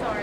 Sorry.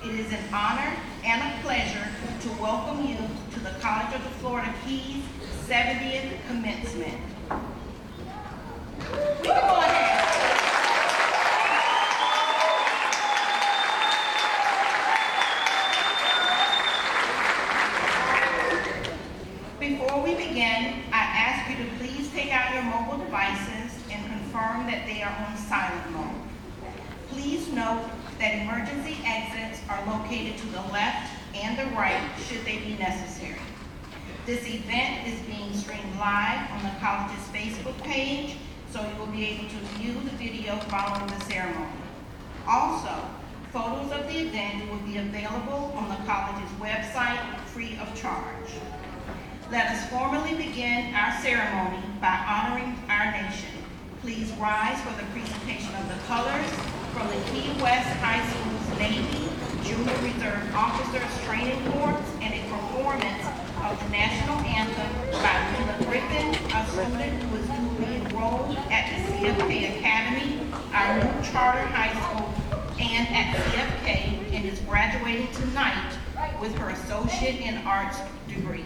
It is an honor and a pleasure to welcome you to the College of the Florida Keys 70th commencement. We can go ahead. Before we begin, I ask you to please take out your mobile devices and confirm that they are on silent mode. Please note that emergency exits are located to the left and the right should they be necessary. This event is being streamed live on the college's Facebook page, so you will be able to view the video following the ceremony. Also, photos of the event will be available on the college's website free of charge. Let us formally begin our ceremony by honoring our nation. Please rise for the presentation of the colors from the Key West High School's Navy Junior Reserve Officers Training Corps and a performance of the national anthem by Leela Griffin, a student who is newly enrolled at the CFK Academy, our new charter high school, and at CFK, and is graduating tonight with her Associate in Arts degree.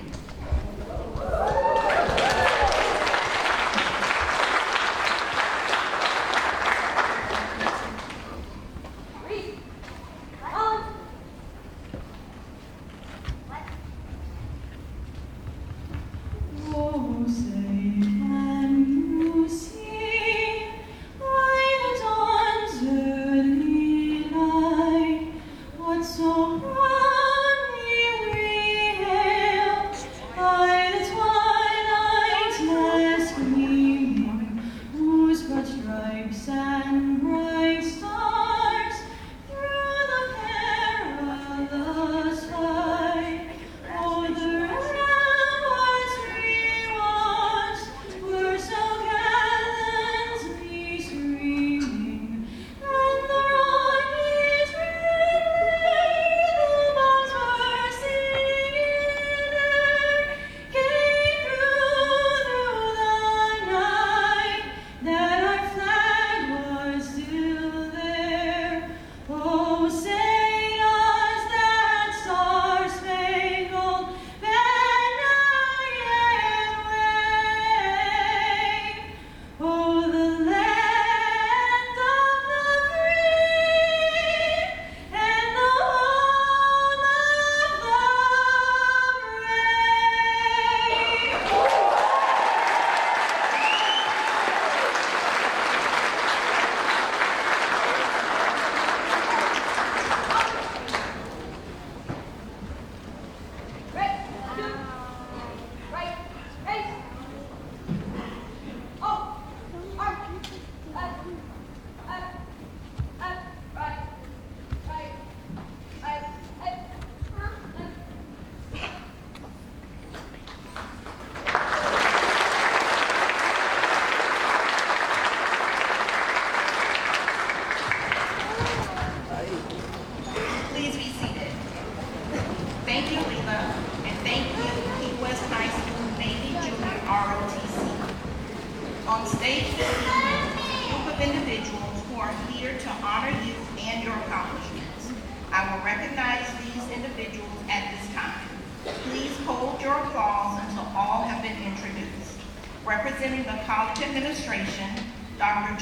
Representing the college administration, Dr.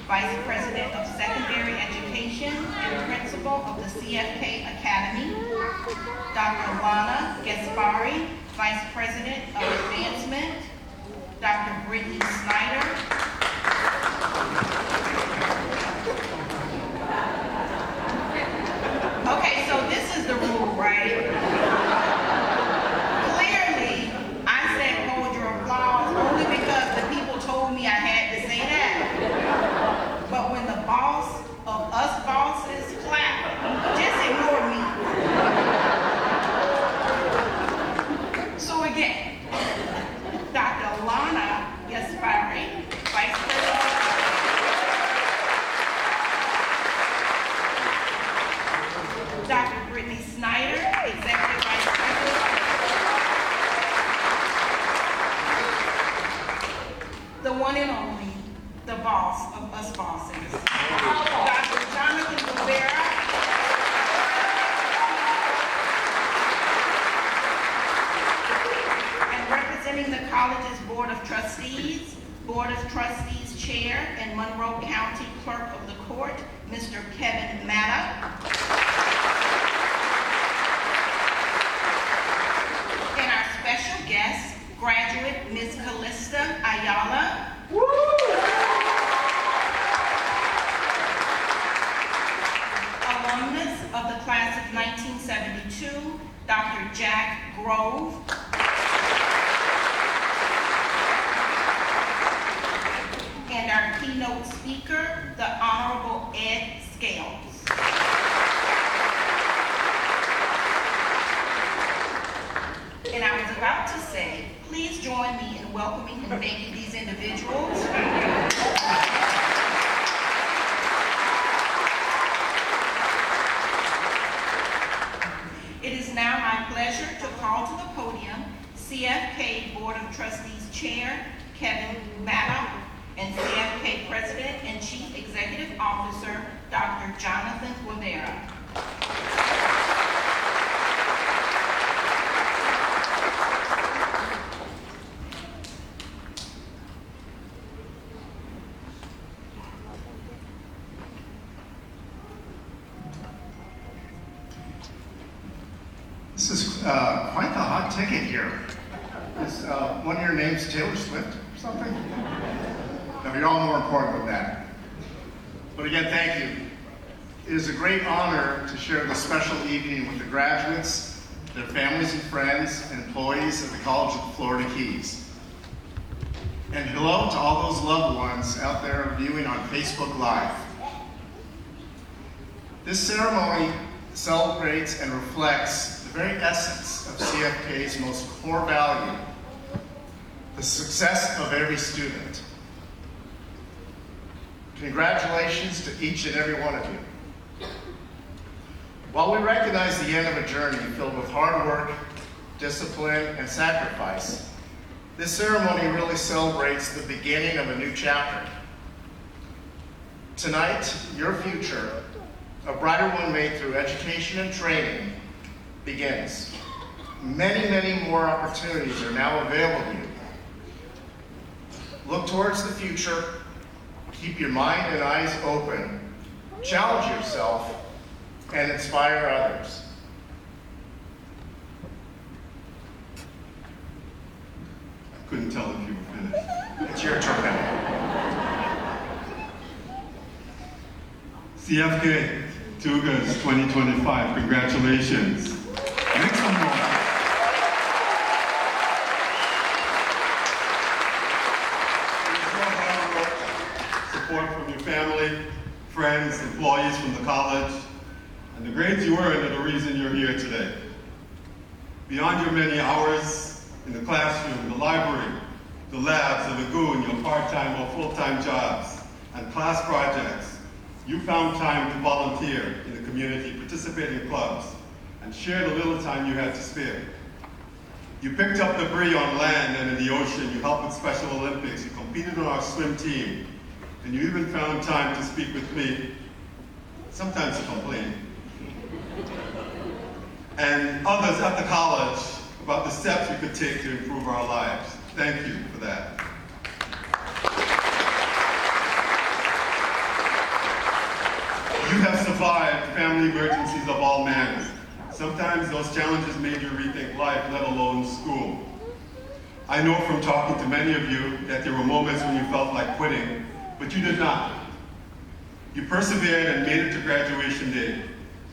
Vice President of Secondary Education and Principal of the CFK Academy, Dr. Lana Gaspari, Vice President of Advancement, Dr. Brittany Snyder, okay, so this is the rule, right? But when the boss of us bosses clap, just ignore me. So again, Dr. Lana Gaspari, college's Board of Trustees, Board of Trustees Chair and Monroe County Clerk of the Court, Mr. Kevin Matta. And our special guest, graduate Ms. Callista Ayala. Alumnus of the class of 1972, Dr. Jack Grove. And our keynote speaker, the Honorable Ed Scales. And I was about to say, please join me in welcoming and thanking these individuals. It is now my pleasure to call to the podium CFK Board of Trustees Chair Kevin Matta and CFK President and Chief Executive Officer Dr. Jonathan Guevara. This is quite the hot ticket here. Is one of your names Taylor Swift or something? No, you're all more important than that. But again, thank you. It is a great honor to share this special evening with the graduates, their families and friends, and employees of the College of the Florida Keys. And hello to all those loved ones out there viewing on Facebook Live. This ceremony celebrates and reflects the very essence of CFK's most core value, the success of every student. Congratulations to each and every one of you. While we recognize the end of a journey filled with hard work, discipline, and sacrifice, this ceremony really celebrates the beginning of a new chapter. Tonight, your future, a brighter one made through education and training, begins. Many, many more opportunities are now available to you. Look towards the future, keep your mind and eyes open, challenge yourself, and inspire others. I couldn't tell if you were finished. It's your turn now. CFK Tugas 2025, congratulations. Make some more. Support from your family, friends, employees from the college, and the grades you earned are the reason you're here today. Beyond your many hours in the classroom, the library, the labs, the lagoon, your part-time or full-time jobs, and class projects, you found time to volunteer in the community, participate in clubs, and share the little time you had to spare. You picked up debris on land and in the ocean, you helped with Special Olympics, you competed on our swim team, and you even found time to speak with me, sometimes to complain, and others at the college about the steps we could take to improve our lives. Thank you for that. You have survived family emergencies of all manners. Sometimes those challenges made you rethink life, let alone school. I know from talking to many of you that there were moments when you felt like quitting, but you did not. You persevered and made it to graduation day.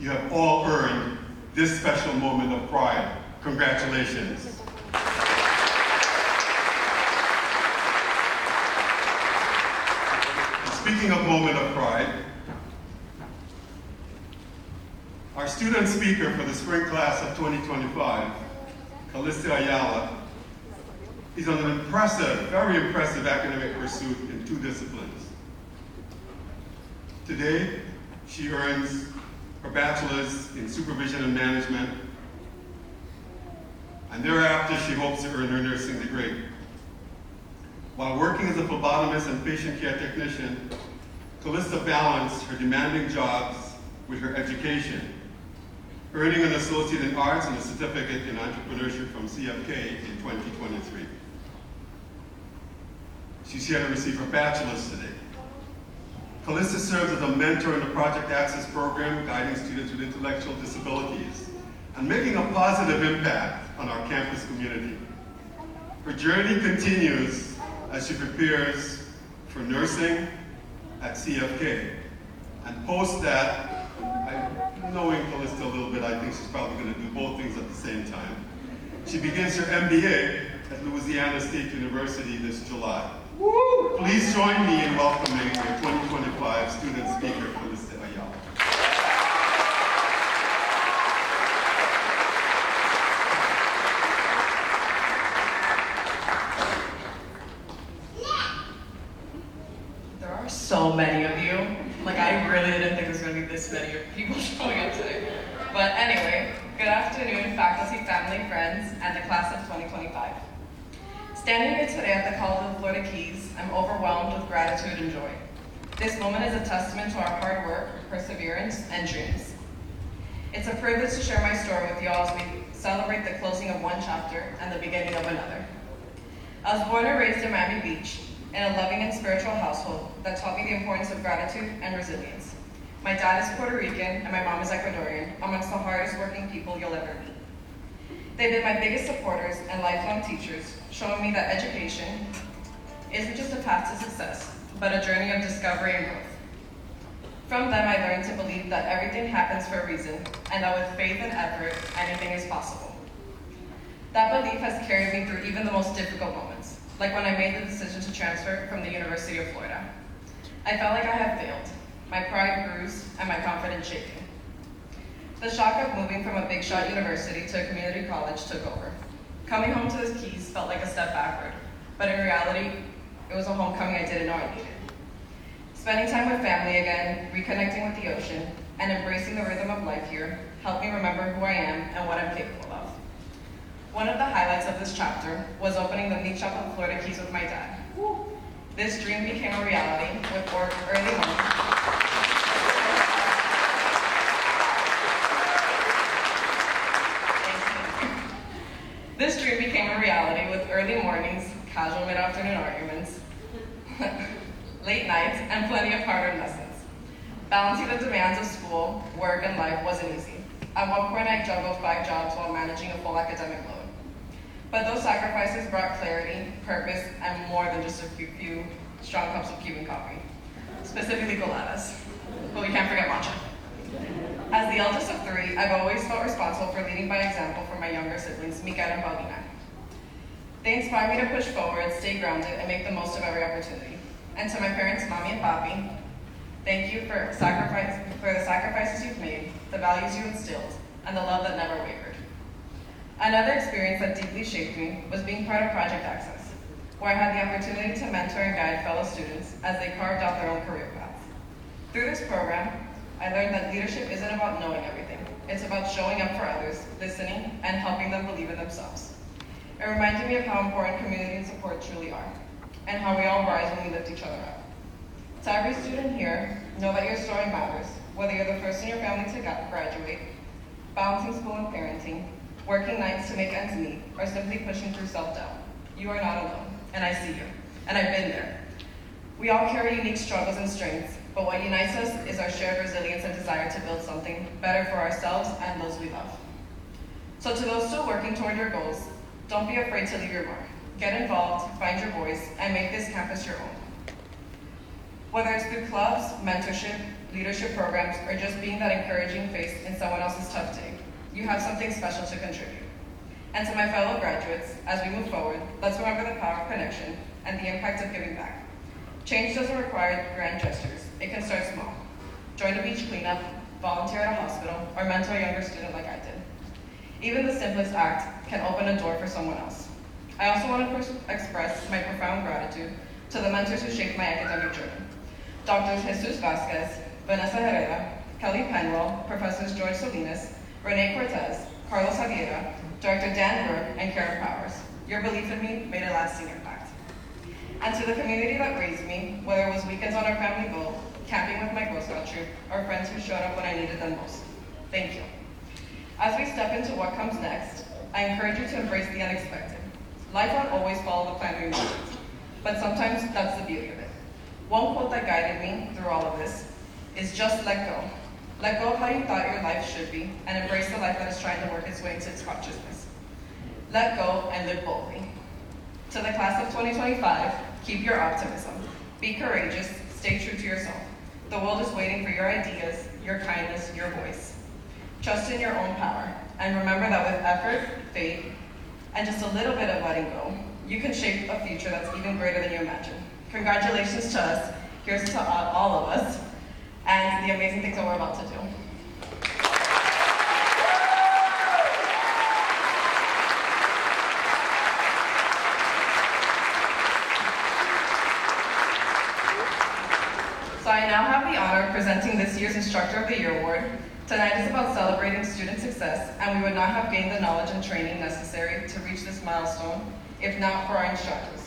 You have all earned this special moment of pride. Congratulations. Speaking of moment of pride, our student speaker for the spring class of 2025, Callista Ayala, is on an impressive, very impressive academic pursuit in 2 disciplines. Today, she earns her bachelor's in supervision and management, and thereafter she hopes to earn her nursing degree. While working as a phlebotomist and patient care technician, Callista balanced her demanding jobs with her education, earning an associate in arts and a certificate in entrepreneurship from CFK in 2023. She's here to receive her bachelor's today. Callista serves as a mentor in the Project Access program, guiding students with intellectual disabilities and making a positive impact on our campus community. Her journey continues as she prepares for nursing at CFK. And post that, knowing Callista a little bit, I think she's probably going to do both things at the same time. She begins her MBA at Louisiana State University this July. Woo! Please join me in welcoming your 2025 student speaker, Callista Ayala. There are so many of you. Like, I really didn't think there was going to be this many people showing up today. But anyway, good afternoon, faculty, family, friends, and the class of 2025. Standing here today at the College of the Florida Keys, I'm overwhelmed with gratitude and joy. This moment is a testament to our hard work, perseverance, and dreams. It's a privilege to share my story with you all as we celebrate the closing of one chapter and the beginning of another. I was born and raised in Miami Beach, in a loving and spiritual household that taught me the importance of gratitude and resilience. My dad is Puerto Rican and my mom is Ecuadorian, amongst the hardest working people you'll ever meet. They've been my biggest supporters and lifelong teachers, showing me that education isn't just a path to success, but a journey of discovery and growth. From them, I learned to believe that everything happens for a reason, and that with faith and effort, anything is possible. That belief has carried me through even the most difficult moments, like when I made the decision to transfer from the University of Florida. I felt like I had failed, my pride bruised, and my confidence shaken. The shock of moving from a big shot university to a community college took over. Coming home to the Keys felt like a step backward, but in reality, it was a homecoming I didn't know I needed. Spending time with family again, reconnecting with the ocean, and embracing the rhythm of life here helped me remember who I am and what I'm capable of. One of the highlights of this chapter was opening the meat shop of the Florida Keys with my dad. This dream became a reality with early mornings. This dream became a reality with early mornings, casual mid-afternoon arguments, late nights, and plenty of hard-earned lessons. Balancing the demands of school, work, and life wasn't easy. At one point, I juggled 5 jobs while managing a full academic load. But those sacrifices brought clarity, purpose, and more than just a few strong cups of Cuban coffee. Specifically coladas. But we can't forget matcha. As the eldest of 3, I've always felt responsible for leading by example for my younger siblings, Miguel and Paulina. They inspire me to push forward, stay grounded, and make the most of every opportunity. And to my parents, Mommy and Papi, thank you for the sacrifices you've made, the values you instilled, and the love that never wavered. Another experience that deeply shaped me was being part of Project Access, where I had the opportunity to mentor and guide fellow students as they carved out their own career paths. Through this program, I learned that leadership isn't about knowing everything. It's about showing up for others, listening, and helping them believe in themselves. It reminded me of how important community and support truly are, and how we all rise when we lift each other up. To every student here, know that your story matters, whether you're the first in your family to graduate, balancing school and parenting, working nights to make ends meet, or simply pushing through self-doubt. You are not alone, and I see you, and I've been there. We all carry unique struggles and strengths, but what unites us is our shared resilience and desire to build something better for ourselves and those we love. So to those still working toward your goals, don't be afraid to leave your mark. Get involved, find your voice, and make this campus your own. Whether it's through clubs, mentorship, leadership programs, or just being that encouraging face in someone else's tough day, you have something special to contribute. And to my fellow graduates, as we move forward, let's remember the power of connection and the impact of giving back. Change doesn't require grand gestures. It can start small. Join a beach cleanup, volunteer at a hospital, or mentor a younger student like I did. Even the simplest act can open a door for someone else. I also want to express my profound gratitude to the mentors who shaped my academic journey. Drs. Jesus Vasquez, Vanessa Herrera, Kelly Penwell, Professors George Salinas, Renee Cortez, Carlos Javiera, Director Dan Burke, and Karen Powers. Your belief in me made a lasting impact. And to the community that raised me, whether it was weekends on our family boat, camping with my Girl Scout troop, or friends who showed up when I needed them most, thank you. As we step into what comes next, I encourage you to embrace the unexpected. Life won't always follow the plan we imagined, but sometimes that's the beauty of it. One quote that guided me through all of this is just let go. Let go of how you thought your life should be and embrace the life that is trying to work its way into its consciousness. Let go and live boldly. To the class of 2025, keep your optimism. Be courageous, stay true to yourself. The world is waiting for your ideas, your kindness, your voice. Trust in your own power, and remember that with effort, faith, and just a little bit of letting go, you can shape a future that's even greater than you imagine. Congratulations to us, here's to all of us, and the amazing things that we're about to do. So I now have the honor of presenting this year's Instructor of the Year Award. Tonight is about celebrating student success, and we would not have gained the knowledge and training necessary to reach this milestone if not for our instructors.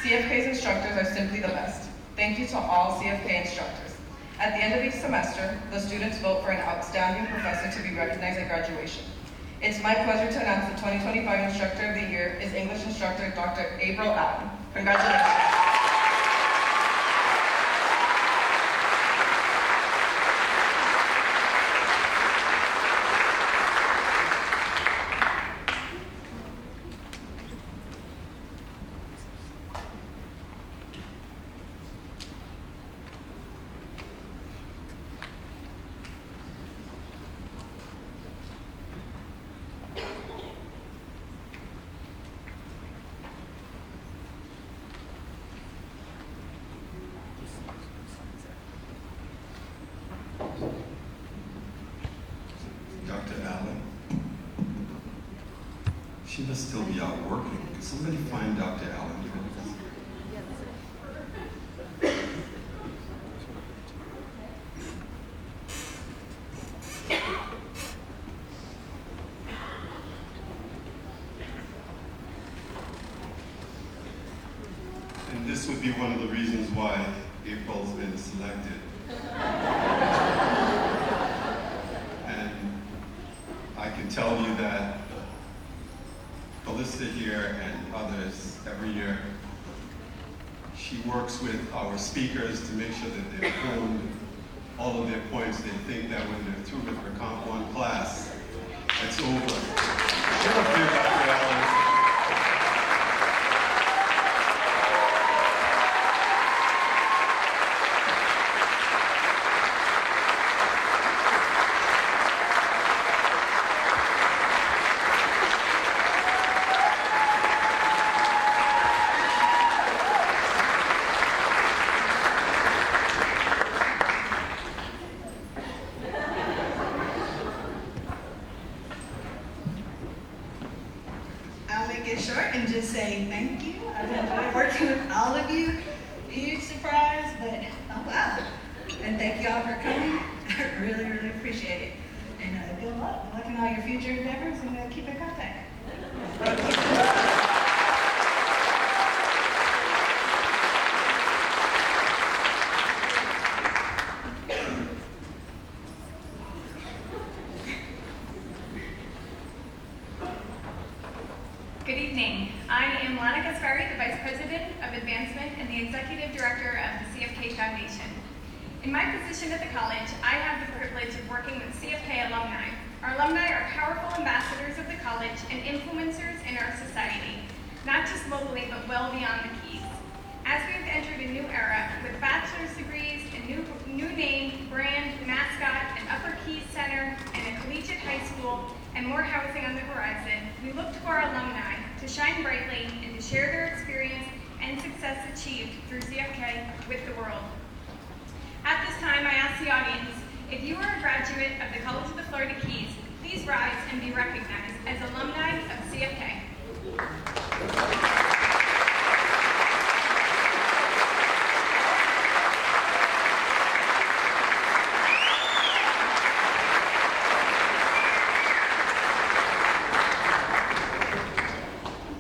CFK's instructors are simply the best. Thank you to all CFK instructors. At the end of each semester, the students vote for an outstanding professor to be recognized at graduation. It's my pleasure to announce the 2025 Instructor of the Year is English instructor Dr. April Allen. Congratulations. Dr. Allen, she must still be out working. Can somebody find Dr. Allen? And this would be one of the reasons why April's been selected. I can tell you that Calista here and others, every year, she works with our speakers to make sure that they've honed all of their points. They think that when they're through with their Comp 1 class, it's over. Get up here, Dr. Allen. I'll make it short and just say thank you. I've enjoyed working with all of you. Huge surprise, but oh wow. And thank you all for coming. I really, really appreciate it. And good luck. Good luck in all your future endeavors, and keep in contact. Good evening. I am Lana Gascari, the Vice President of Advancement and the Executive Director of the CFK Foundation. In my position at the college, I have the privilege of working with CFK alumni. Our alumni are powerful ambassadors of the college and influencers in our society, not just locally, but well beyond the Keys. As we've entered a new era with bachelor's degrees, a new name, brand, mascot, an Upper Keys Center, and a collegiate high school, and more housing on the horizon, we look to our alumni to shine brightly and to share their experience and success achieved through CFK with the world. At this time, I ask the audience, if you are a graduate of the College of the Florida Keys, please rise and be recognized as alumni of CFK.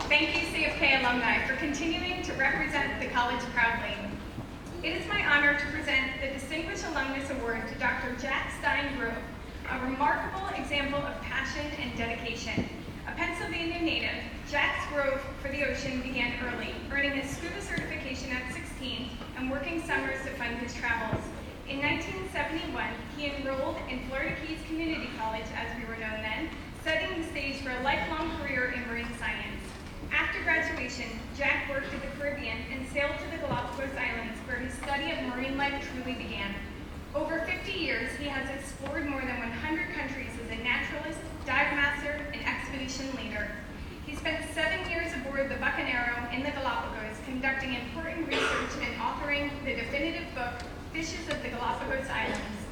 Thank you, CFK alumni, for continuing to represent the college proudly. It is my honor to present the Distinguished Alumnus Award to Dr. Jack Stein Grove, a remarkable example of passion and dedication. Pennsylvania native, Jack's Grove for the Ocean began early, earning his scuba certification 16th and working summers to fund his travels. In 1971, he enrolled in Florida Keys Community College, as we were known then, setting the stage for a lifelong career in marine science. After graduation, Jack worked in the Caribbean and sailed to the Galapagos Islands, where his study of marine life truly began. Over 50 years, he has explored more than 100 countries as a naturalist, dive master, and expedition leader. He spent 7 years aboard the Bucanero in the Galapagos, conducting important research and authoring the definitive book, Fishes of the Galapagos Islands.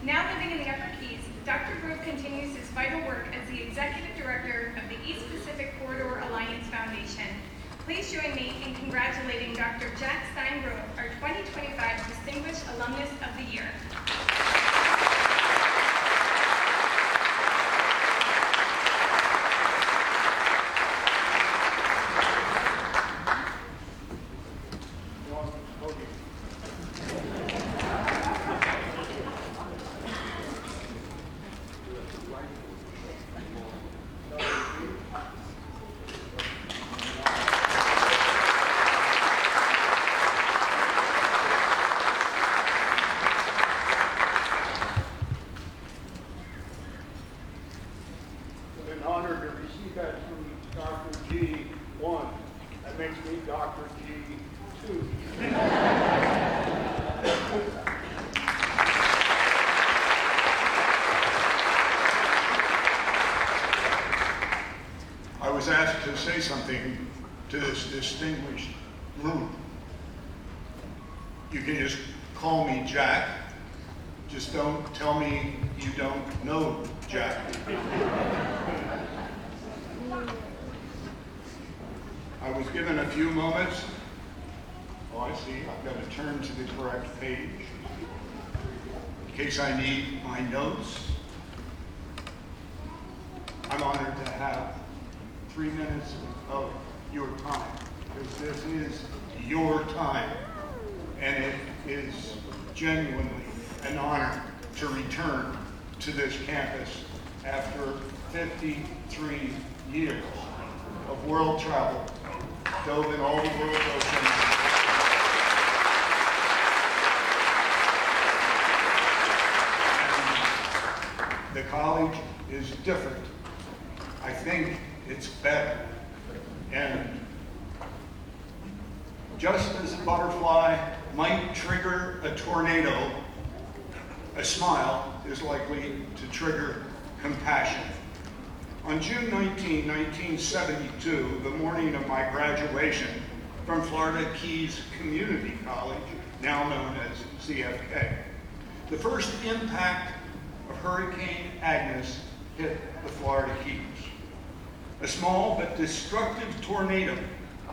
Now living in the Upper Keys, Dr. Grove continues his vital work as the Executive Director of the East Pacific Corridor Alliance Foundation. Please join me in congratulating Dr. Jack Stein Grove, our 2025 Distinguished Alumnus of the Year. An honor to receive that from Dr. G1. That makes me Dr. G2. I was asked to say something to this distinguished group. You can just call me Jack. Just don't tell me you don't know Jack. I was given a few moments. Oh, I see. I've got to turn to the correct page in case I need my notes. I'm honored to have 3 minutes of your time, because this is your time, and it is genuinely an honor to return to this campus after 53 years of world travel, dove in all the world's oceans. And the college is different. I think it's better. And just as a butterfly might trigger a tornado, a smile is likely to trigger compassion. On June 19, 1972, the morning of my graduation from Florida Keys Community College, now known as CFK, the first impact of Hurricane Agnes hit the Florida Keys. A small but destructive tornado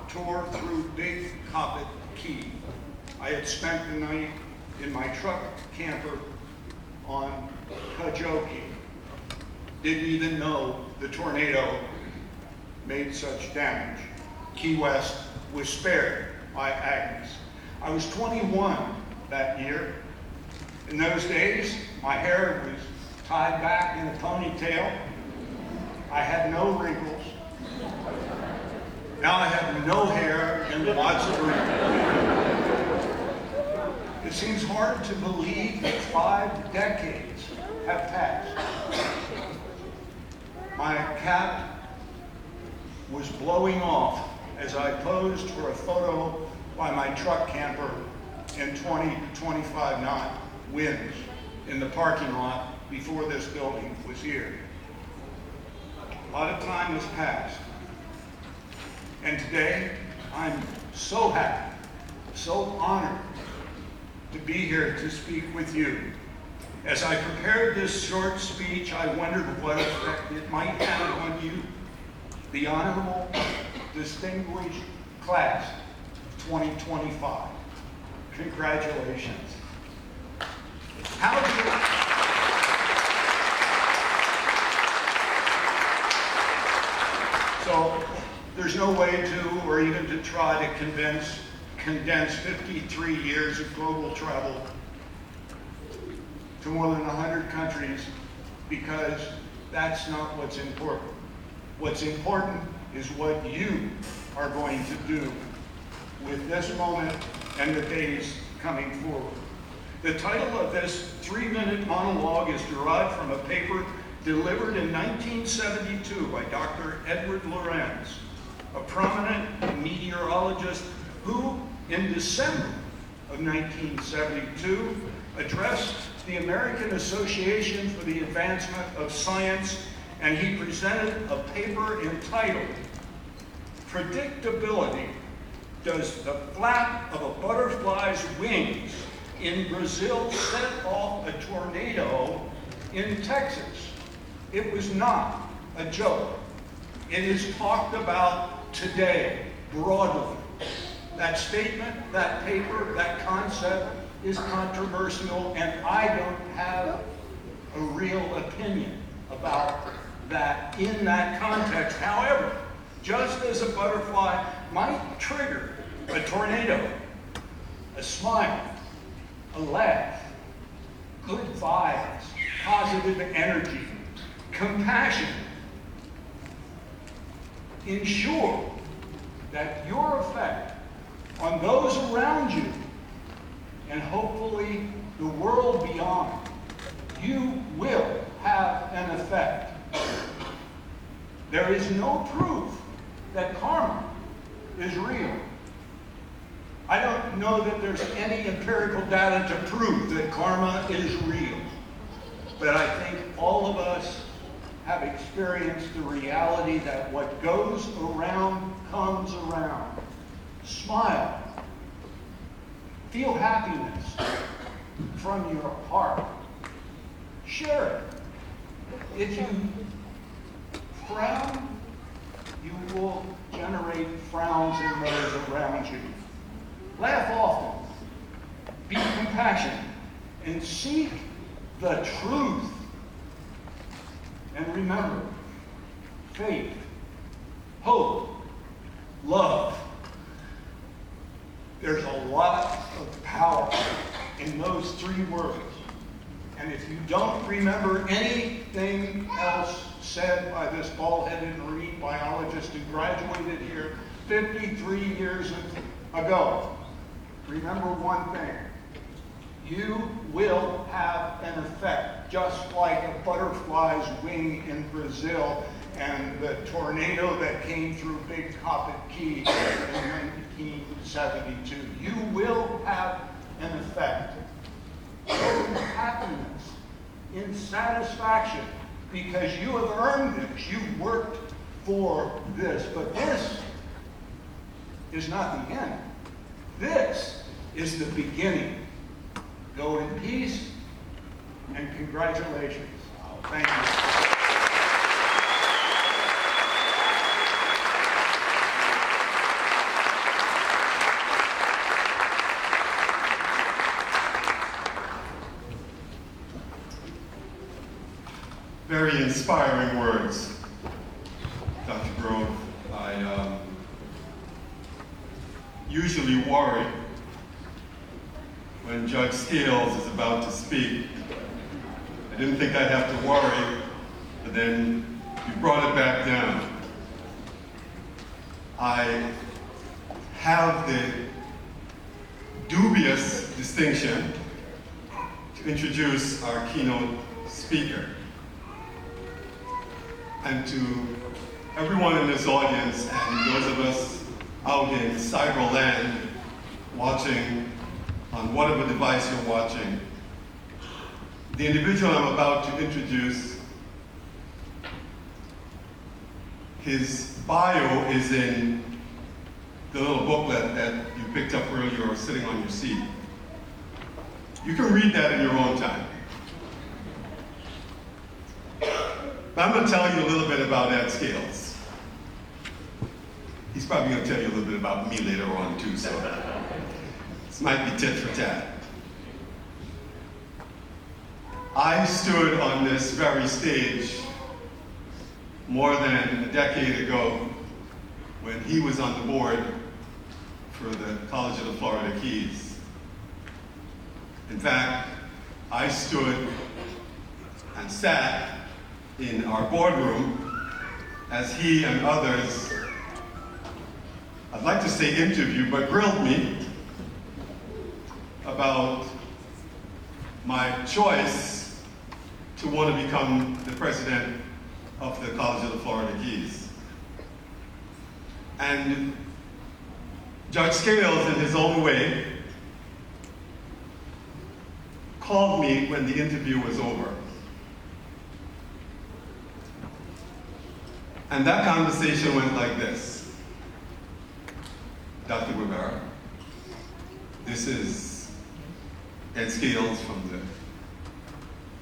tore through Big Coppet Key. I had spent the night in my truck camper on Kajoki. Didn't even know the tornado made such damage. Key West was spared by Agnes. I was 21 that year. In those days, my hair was tied back in a ponytail. I had no wrinkles. Now I have no hair and lots of wrinkles. It seems hard to believe that 5 decades have passed. My cap was blowing off as I posed for a photo by my truck camper in 20 to 25 knot winds in the parking lot before this building was here. A lot of time has passed. And today, I'm so happy, so honored to be here to speak with you. As I prepared this short speech, I wondered what effect it might have on you, the honorable, distinguished class of 2025. Congratulations. How do So there's no way to, or even to try to condense 53 years of global travel to more than 100 countries, because that's not what's important. What's important is what you are going to do with this moment and the days coming forward. The title of this 3-minute monologue is derived from a paper delivered in 1972 by Dr. Edward Lorenz, a prominent meteorologist who, in December of 1972, addressed the American Association for the Advancement of Science, and he presented a paper entitled, "Predictability, Does the Flap of a Butterfly's Wings in Brazil Set Off a Tornado in Texas?" It was not a joke. It is talked about today broadly. That statement, that paper, that concept is controversial, and I don't have a real opinion about that in that context. However, just as a butterfly might trigger a tornado, a smile, a laugh, good vibes, positive energy, compassion, ensure that your effect on those around you, and hopefully the world beyond, you will have an effect. There is no proof that karma is real. I don't know that there's any empirical data to prove that karma is real. But I think all of us have experienced the reality that what goes around comes around. Smile. Feel happiness from your heart. Share it. If you frown, you will generate frowns in those around you. Laugh often. Be compassionate. And seek the truth. And remember, faith, hope, love. There's a lot of power in those 3 words. And if you don't remember anything else said by this bald-headed marine biologist who graduated here 53 years ago, remember one thing. You will have an effect, just like a butterfly's wing in Brazil and the tornado that came through Big Copper Key in 1972. You will have an effect in happiness, in satisfaction, because you have earned this. You worked for this. But this is not the end. This is the beginning. Go in peace, and congratulations. Thank you. Very inspiring words, Dr. Grove. I usually worry when Judge Scales is about to speak. I didn't think I'd have to worry, but then you brought it back down. I have the dubious distinction to introduce our keynote speaker. And to everyone in this audience and those of us out in cyber land watching on whatever device you're watching, the individual I'm about to introduce, his bio is in the little booklet that you picked up earlier or sitting on your seat. You can read that in your own time. But I'm going to tell you a little bit about Ed Scales. He's probably going to tell you a little bit about me later on too, so this might be tit for tat. I stood on this very stage more than a decade ago when he was on the board for the College of the Florida Keys. In fact, I stood and sat in our boardroom as he and others, I'd like to say interviewed, but grilled me about my choice to want to become the president of the College of the Florida Keys. And Judge Scales, in his own way, called me when the interview was over. And that conversation went like this. Dr. Rivera, this is Ed Scales from the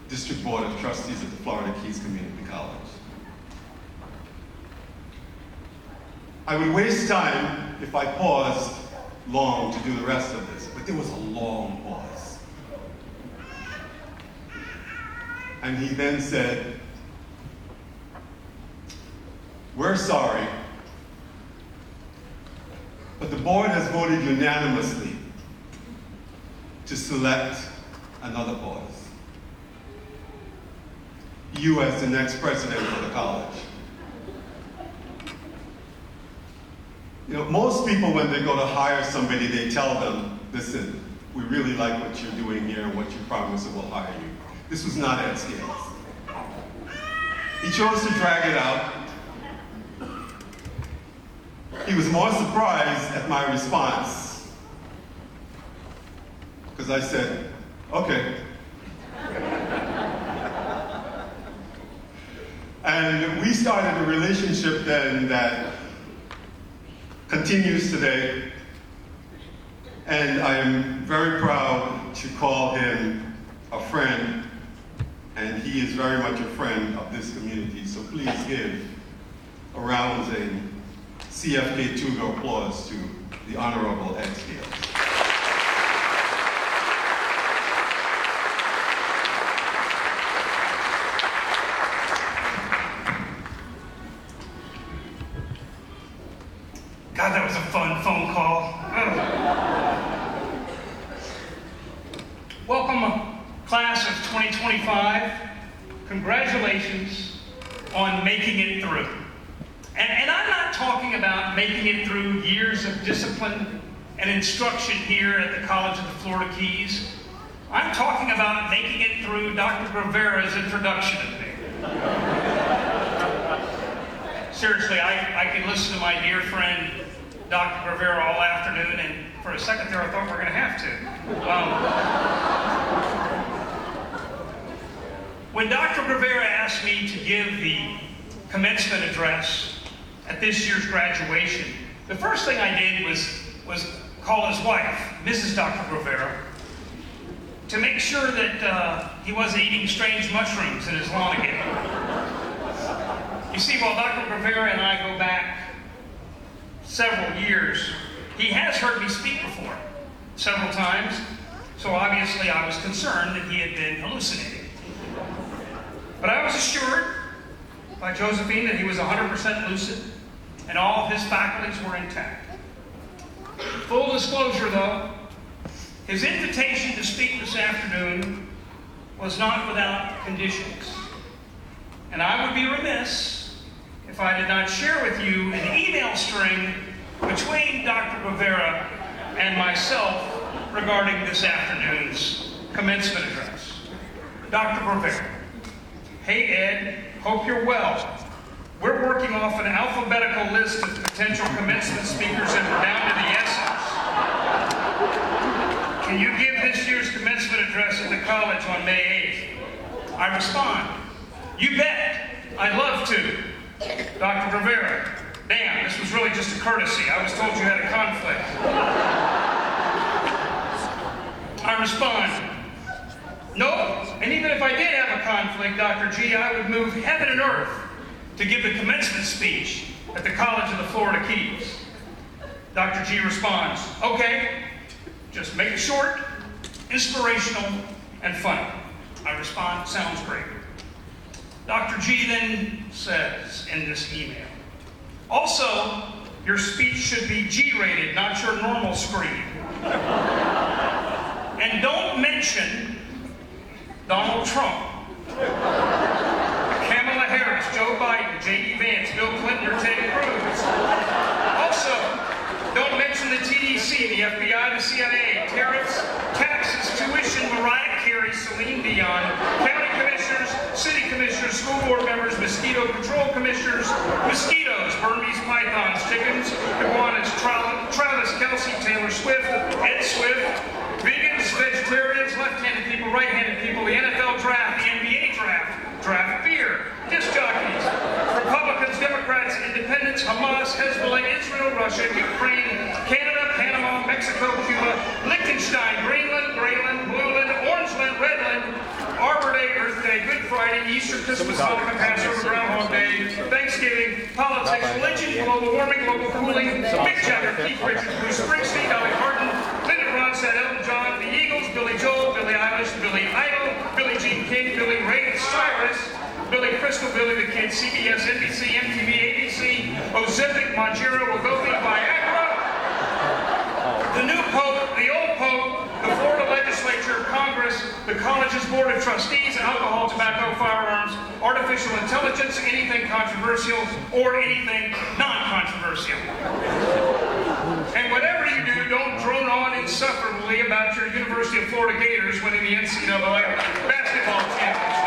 District Board of Trustees of the Florida Keys Community College. I would waste time if I paused long to do the rest of this, but there was a long pause. And he then said, "We're sorry, but the board has voted unanimously to select another boss. You as the next president of the college." You know, most people, when they go to hire somebody, they tell them, "Listen, we really like what you're doing here and what you promised and we'll hire you." This was not Ed Scales. He chose to drag it out. He was more surprised at my response, because I said, "Okay." And we started a relationship then that continues today, and I am very proud to call him a friend, and he is very much a friend of this community. So please give a rousing CFK Tudor applause to the Honorable Ed Scales. God, that was a fun phone call. Welcome, class of 2025. Congratulations on making it through. And I'm not talking about making it through years of discipline and instruction here at the College of the Florida Keys. I'm talking about making it through Dr. Rivera's introduction of me. Seriously, I could listen to my dear friend, Dr. Rivera, all afternoon, and for a second there I thought we were going to have to. When Dr. Rivera asked me to give the commencement address at this year's graduation, the first thing I did was call his wife, Mrs. Dr. Rivera, to make sure that he wasn't eating strange mushrooms in his lawn again. You see, while Dr. Rivera and I go back several years, he has heard me speak before, several times, so obviously I was concerned that he had been hallucinating. But I was assured by Josephine that he was 100% lucid and all of his faculties were intact. Full disclosure though, his invitation to speak this afternoon was not without conditions. And I would be remiss if I did not share with you an email string between Dr. Rivera and myself regarding this afternoon's commencement address. Dr. Rivera, "Hey Ed, hope you're well. We're working off an alphabetical list of potential commencement speakers and we're down to the essence. Can you give this year's commencement address at the college on May 8th? I respond, "You bet, I'd love to." Dr. Rivera, "Damn, this was really just a courtesy. I was told you had a conflict." I respond, "Nope, and even if I did have a conflict, Dr. G, I would move heaven and earth to give the commencement speech at the College of the Florida Keys." Dr. G responds, "Okay, just make it short, inspirational, and funny." I respond, "Sounds great." Dr. G then says in this email, "Also, your speech should be G-rated, not your normal screen. And don't mention Donald Trump, Kamala Harris, Joe Biden, J.D. Vance, Bill Clinton, or Ted Cruz. Also, don't mention the TDC, the FBI, the CIA, tariffs, tax Celine Dion, county commissioners, city commissioners, school board members, mosquito control commissioners, mosquitoes, Burmese pythons, chickens, iguanas, Travis, Kelsey, Taylor Swift, Ed Swift, vegans, vegetarians, left-handed people, right-handed people, the NFL draft, the NBA draft beer, disc jockeys, Republicans, Democrats, Independents, Hamas, Hezbollah, Israel, Russia, Ukraine, Canada, Panama, Mexico, Cuba, Liechtenstein, Greenland, Grayland, Blueland, Orangeland, Redland, Arbor Day, Earth Day, Good Friday, Easter, Christmas, Hanukkah, Passover, Groundhog Day, Thanksgiving, politics, religion, global warming, global cooling, Mick Jagger, Keith Richards, Bruce Springsteen, Dolly Parton, Lyndon Ronstadt, Elton John, the Eagles, Billy Joel, Billie Eilish, Billy Idol, Billie Jean King, Billy Ray Cyrus, Billy Crystal, Billy the Kid, CBS, NBC, MTV, ABC, Ozempic, Mounjaro, Wegovy, Viagra, the new Pope, the old Pope, the Florida Legislature, Congress, the college's Board of Trustees, alcohol, tobacco, firearms, artificial intelligence, anything controversial or anything non-controversial. And whatever you do, don't drone on insufferably about your University of Florida Gators winning the NCAA basketball championship.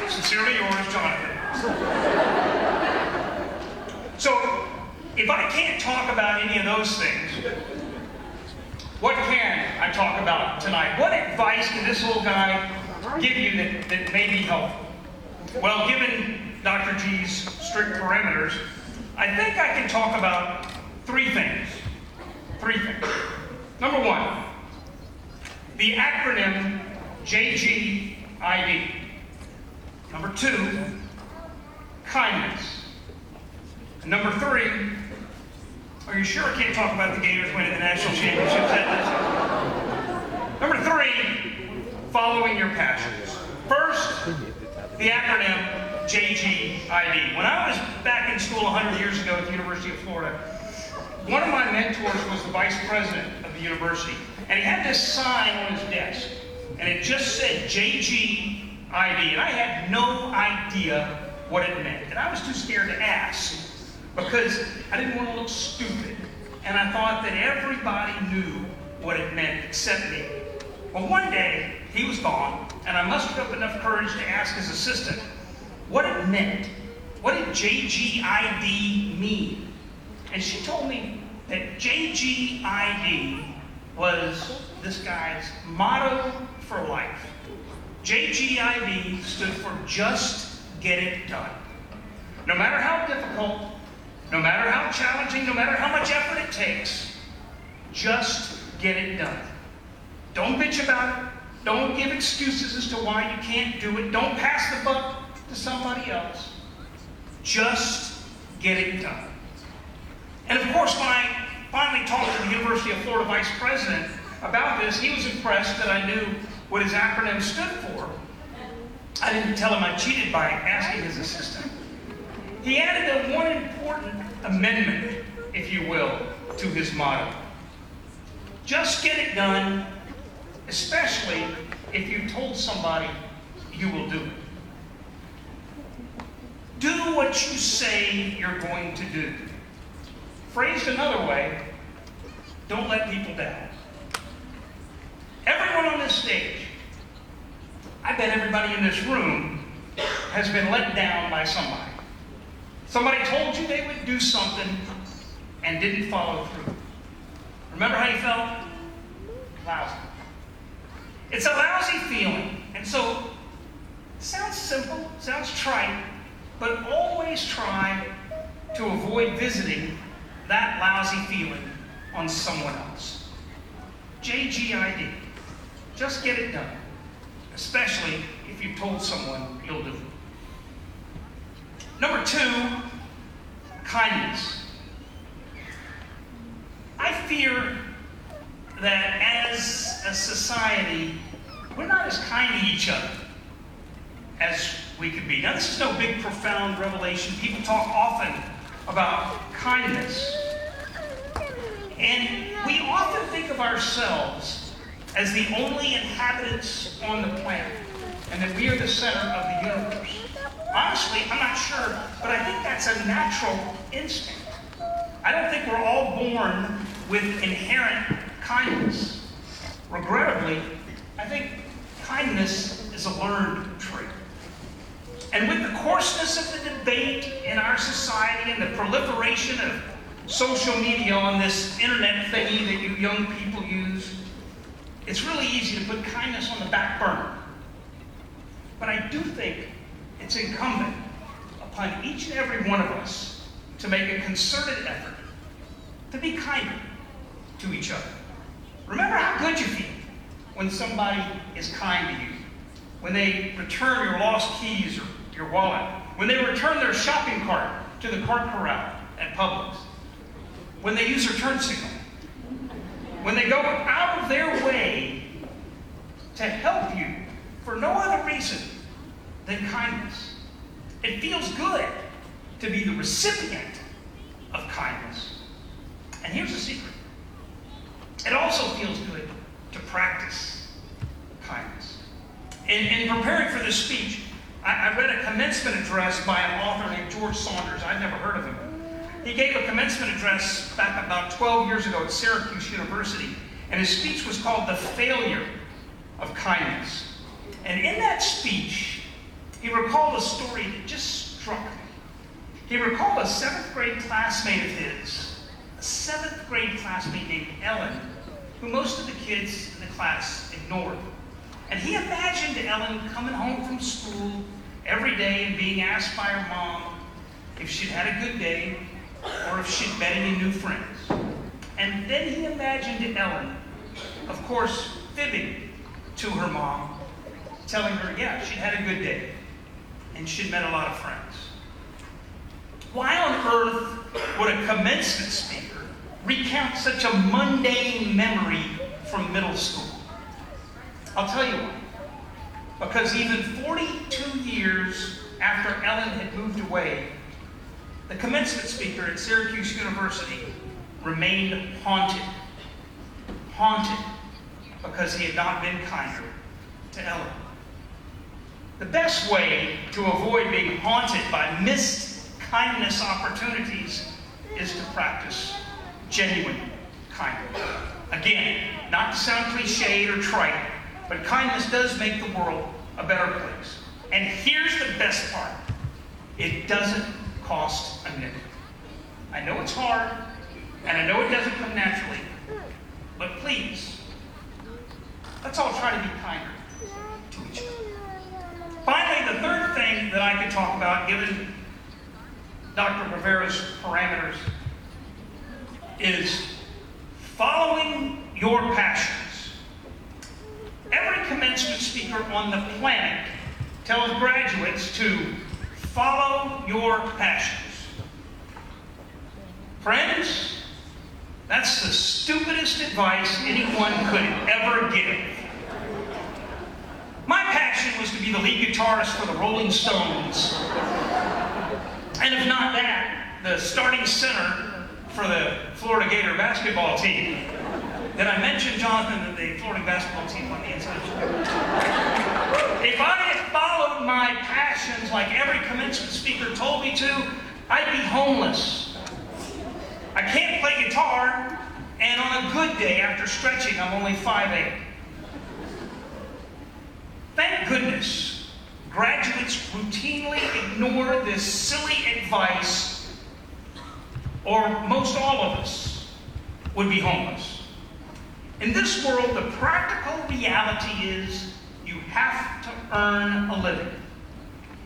Sincerely yours, Jonathan. So, if I can't talk about any of those things, what can I talk about tonight? What advice can this little guy give you that may be helpful? Well, given Dr. G's strict parameters, I think I can talk about three things. Number one, the acronym JGID. Number two, kindness. And number three, are you sure I can't talk about the Gators winning the national championship? Number three, following your passions. First, the acronym JGID. When I was back in school 100 years ago at the University of Florida, one of my mentors was the vice president of the university, and he had this sign on his desk, and it just said JGID, and I had no idea what it meant, and I was too scared to ask because I didn't want to look stupid, and I thought that everybody knew what it meant except me. Well, one day he was gone, and I mustered up enough courage to ask his assistant what it meant. What did JGID mean? And she told me that JGID was this guy's motto for life. JGID stood for just get it done. No matter how difficult, no matter how challenging, no matter how much effort it takes, just get it done. Don't bitch about it. Don't give excuses as to why you can't do it. Don't pass the buck to somebody else. Just get it done. And of course, when I finally talked to the University of Florida vice president about this, he was impressed that I knew what his acronym stood for. I didn't tell him I cheated by asking his assistant. He added one important amendment, if you will, to his motto. Just get it done, especially if you told somebody you will do it. Do what you say you're going to do. Phrased another way, don't let people down. Everyone on this stage, I bet everybody in this room has been let down by somebody. Somebody told you they would do something and didn't follow through. Remember how you felt? Lousy. It's a lousy feeling. And so, it sounds simple, sounds trite, but always try to avoid visiting that lousy feeling on someone else. JGID. Just get it done. Especially if you told someone you'll do it. Number two, kindness. I fear that as a society, we're not as kind to each other as we could be. Now, this is no big, profound revelation. People talk often about kindness. And we often think of ourselves as the only inhabitants on the planet, and that we are the center of the universe. Honestly, I'm not sure, but I think that's a natural instinct. I don't think we're all born with inherent kindness. Regrettably, I think kindness is a learned trait. And with the coarseness of the debate in our society and the proliferation of social media on this internet thingy that you young people use, it's really easy to put kindness on the back burner. But I do think it's incumbent upon each and every one of us to make a concerted effort to be kinder to each other. Remember how good you feel when somebody is kind to you, when they return your lost keys or your wallet, when they return their shopping cart to the cart corral at Publix, when they use their turn signal, when they go out of their way to help you for no other reason than kindness. It feels good to be the recipient of kindness. And here's the secret. It also feels good to practice kindness. In preparing for this speech, I read a commencement address by an author named George Saunders. I'd never heard of him. He gave a commencement address back about 12 years ago at Syracuse University, and his speech was called The Failure of Kindness. And in that speech, he recalled a story that just struck me. He recalled a 7th grade classmate of his, a 7th grade classmate named Ellen, who most of the kids in the class ignored. And he imagined Ellen coming home from school every day and being asked by her mom if she'd had a good day or if she'd met any new friends. And then he imagined Ellen, of course, fibbing to her mom, telling her, yeah, she'd had a good day and she'd met a lot of friends. Why on earth would a commencement speaker recount such a mundane memory from middle school? I'll tell you why. Because even 42 years after Ellen had moved away, the commencement speaker at Syracuse University remained haunted. Haunted because he had not been kinder to Ellen. The best way to avoid being haunted by missed kindness opportunities is to practice genuine kindness. Again, not to sound cliched or trite, but kindness does make the world a better place. And here's the best part. It doesn't cost a nickel. I know it's hard, and I know it doesn't come naturally, but please, let's all try to be kinder to each other. Finally, the third thing that I could talk about, given Dr. Rivera's parameters, is following your passions. Every commencement speaker on the planet tells graduates to follow your passions. Friends, that's the stupidest advice anyone could ever give. My passion was to be the lead guitarist for the Rolling Stones. And if not that, the starting center for the Florida Gator basketball team. Did I mention, Jonathan, that the Florida basketball team won the NCAA? If I had followed my passions like every commencement speaker told me to, I'd be homeless. I can't play guitar, and on a good day after stretching, I'm only 5'8". Thank goodness, graduates routinely ignore this silly advice, or most all of us would be homeless. In this world, the practical reality is you have to earn a living.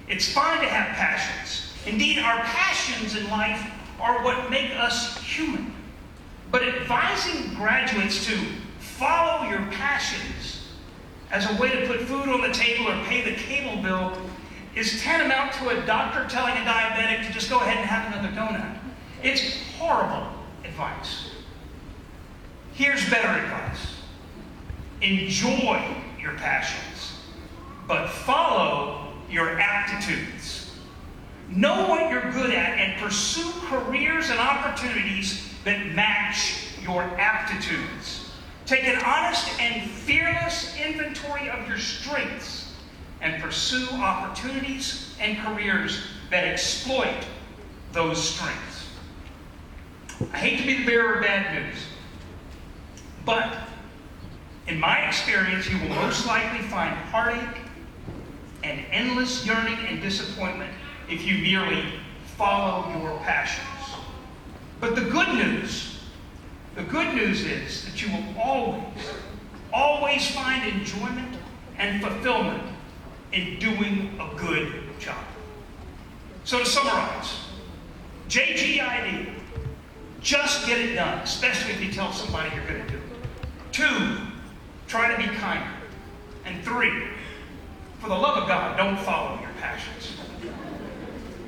It's fine to have passions. Indeed, our passions in life are what make us human. But advising graduates to follow your passions as a way to put food on the table or pay the cable bill is tantamount to a doctor telling a diabetic to just go ahead and have another donut. It's horrible advice. Here's better advice. Enjoy your passions, but follow your aptitudes. Know what you're good at and pursue careers and opportunities that match your aptitudes. Take an honest and fearless inventory of your strengths and pursue opportunities and careers that exploit those strengths. I hate to be the bearer of bad news, But in my experience, you will most likely find heartache and endless yearning and disappointment if you merely follow your passions. But the good news is that you will always find enjoyment and fulfillment in doing a good job. So to summarize, JGID, just get it done, especially if you tell somebody you're going to do it. 2, try to be kinder. And 3, for the love of God, don't follow your passions.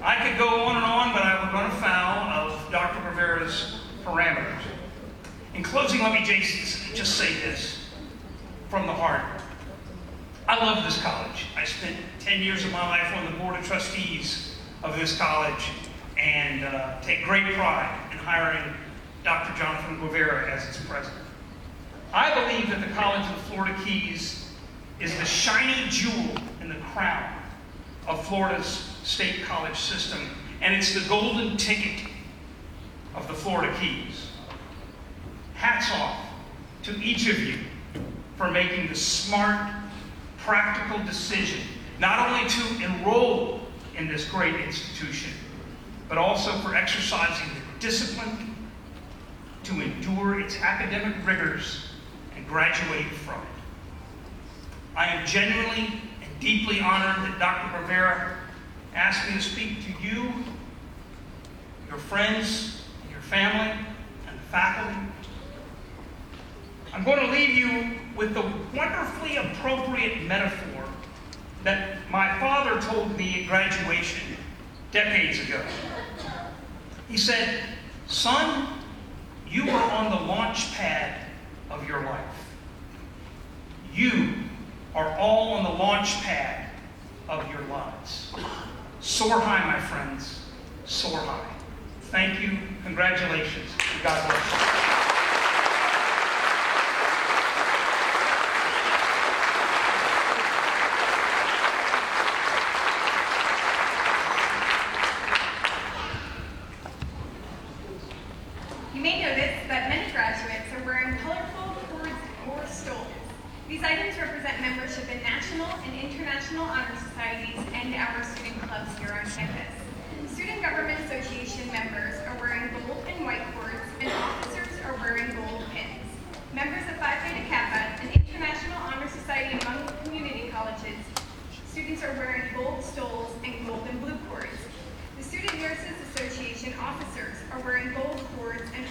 I could go on, but I would run afoul of Dr. Rivera's parameters. In closing, let me just say this from the heart. I love this college. I spent 10 years of my life on the board of trustees of this college and take great pride in hiring Dr. Jonathan Rivera as its president. I believe that the College of the Florida Keys is the shiny jewel in the crown of Florida's state college system, and it's the golden ticket of the Florida Keys. Hats off to each of you for making the smart, practical decision not only to enroll in this great institution, but also for exercising the discipline to endure its academic rigors and graduate from it. I am genuinely and deeply honored that Dr. Rivera asked me to speak to you, your friends, your family, and the faculty. I'm going to leave you with the wonderfully appropriate metaphor that my father told me at graduation decades ago. He said, "Son, you are on the launch pad of your life. You are all on the launch pad of your lives. Soar high, my friends, soar high." Thank you, congratulations, and God bless you. You may notice that many graduates are wearing colorful cords or stoles. These items represent membership in national and international honor societies and our student clubs here on campus. Student Government Association members are wearing gold and white cords, and officers are wearing gold pins. Members of Phi Beta Kappa, an international honor society among community colleges, students are wearing gold stoles and gold and blue cords. The Student Nurses Association officers are wearing gold cords and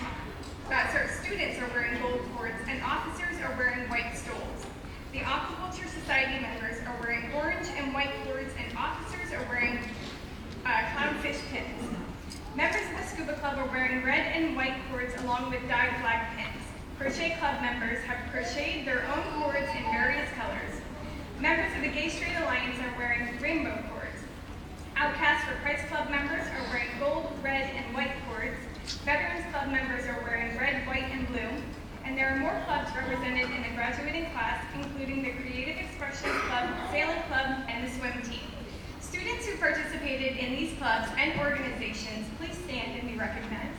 students are wearing gold cords and officers are wearing white stoles. The Aquaculture Society members are wearing orange and white cords and officers are wearing clownfish pins. Members of the Scuba Club are wearing red and white cords along with dyed flag pins. Crochet Club members have crocheted their own cords in various colors. Members of the Gay Straight Alliance are wearing rainbow cords. Outcasts for Christ Club members are wearing gold, red, and white cords. Veterans Club members are wearing red, white, and blue. And there are more clubs represented in the graduating class, including the Creative Expressions Club, Sailing Club, and the swim team. Students who participated in these clubs and organizations, please stand and be recognized.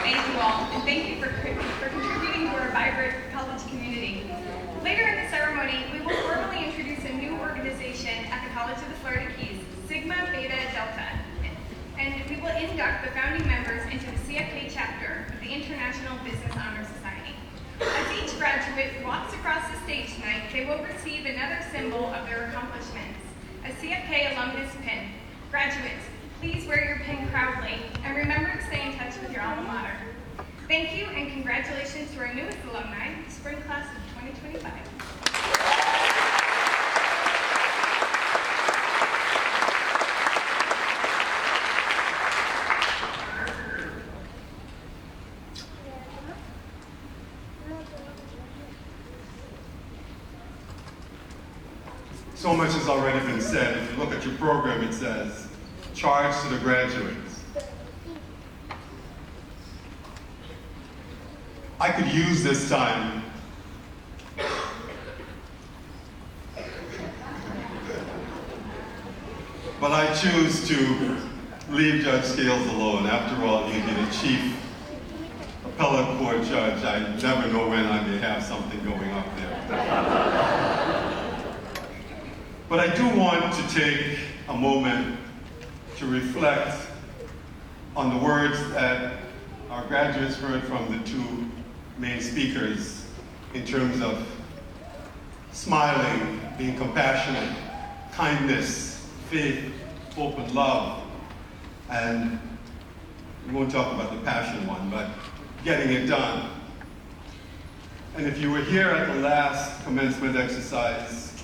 Thank you all, and thank you for contributing to our vibrant college community. Later in the ceremony, we will formally introduce a new organization at the College of the Florida Keys, Sigma Beta Delta, and we will induct the founding members into the CFK chapter of the International Business Honor Society. As each graduate walks across the stage tonight, they will receive another symbol of their accomplishments, a CFK alumnus pin. Graduates, please wear your pin proudly, and remember to stay in touch with your alma mater. Thank you, and congratulations to our newest alumni, the spring class of 2025. So much has already been said. If you look at your program, it says, "Charge to the graduates." I could use this time But I choose to leave Judge Scales alone. After all, he'd be the chief appellate court judge. I never know when I may have something going up there. But I do want to take a moment to reflect on the words that our graduates heard from the two main speakers in terms of smiling, being compassionate, kindness, faith, hope, and love. And we won't talk about the passion one, but getting it done. And if you were here at the last commencement exercise,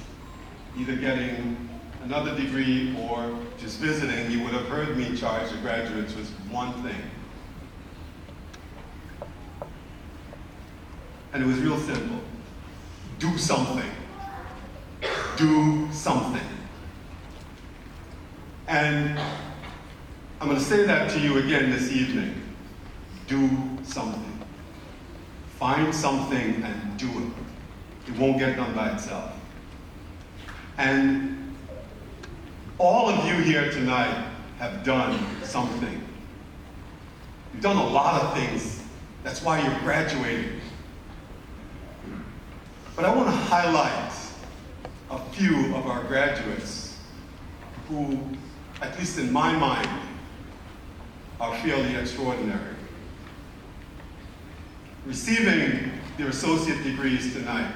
either getting another degree or just visiting, you would have heard me charge the graduates with one thing. And it was real simple. Do something. Do something. And I'm going to say that to you again this evening. Do something. Find something and do it. It won't get done by itself. And all of you here tonight have done something. You've done a lot of things. That's why you're graduating. But I want to highlight a few of our graduates who, at least in my mind, are fairly extraordinary. Receiving their associate degrees tonight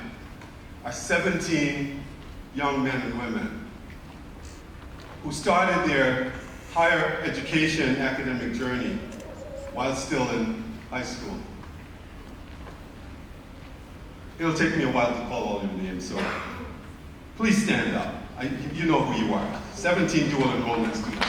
are 17 young men and women who started their higher education academic journey while still in high school. It'll take me a while to call all your names, so please stand up. You know who you are. 17 dual enrollment students.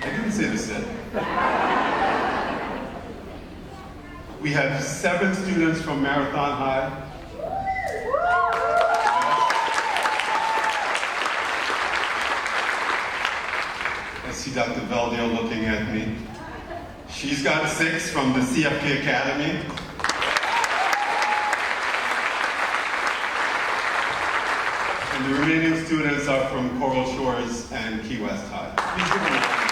I didn't say this yet. We have 7 students from Marathon High. I see Dr. Veldale looking at me. She's got 6 from the CFK Academy. And the remaining students are from Coral Shores and Key West High. Please give them a hand.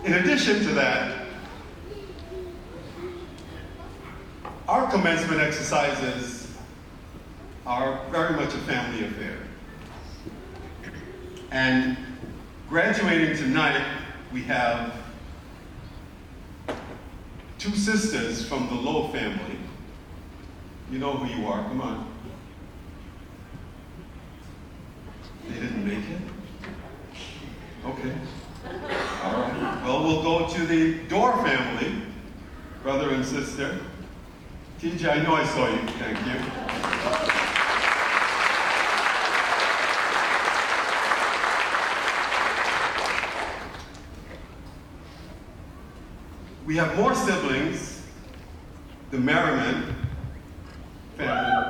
In addition to that, our commencement exercises are very much a family affair. And graduating tonight, we have 2 sisters from the Lowe family. You know who you are, come on. They didn't make it? Okay. All right. Well, we'll go to the Dorr family, brother and sister. TJ, I know I saw you. Thank you. We have more siblings, the Merriman family.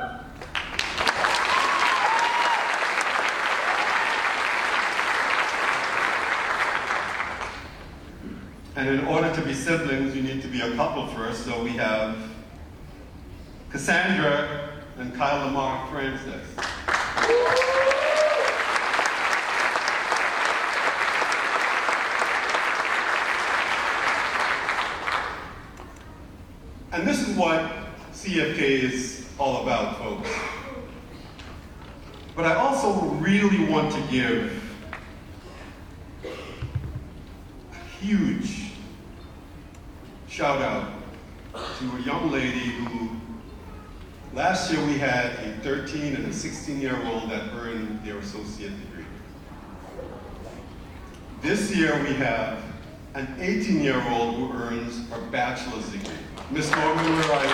And in order to be siblings, you need to be a couple first, so we have Cassandra and Kyle Lamar Francis. And this is what CFK is all about, folks. But I also really want to give a huge shout out to a young lady who, last year we had a 13 and a 16-year-old that earned their associate degree. This year we have an 18-year-old who earns her bachelor's degree. Miss Norman, where are you?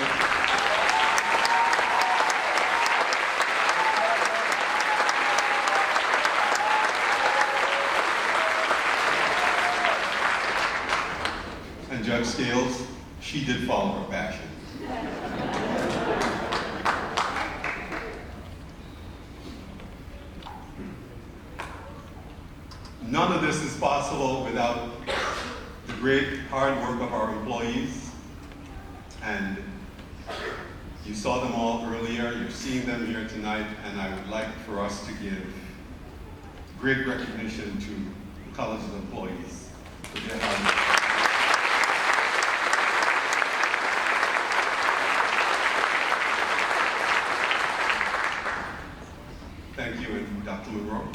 And Judge Scales, she did follow her passion. None of this is possible without the great hard work of our employees. And you saw them all earlier, you're seeing them here tonight, and I would like for us to give great recognition to the college's employees for their hard work. Thank you, and Dr. Monroe.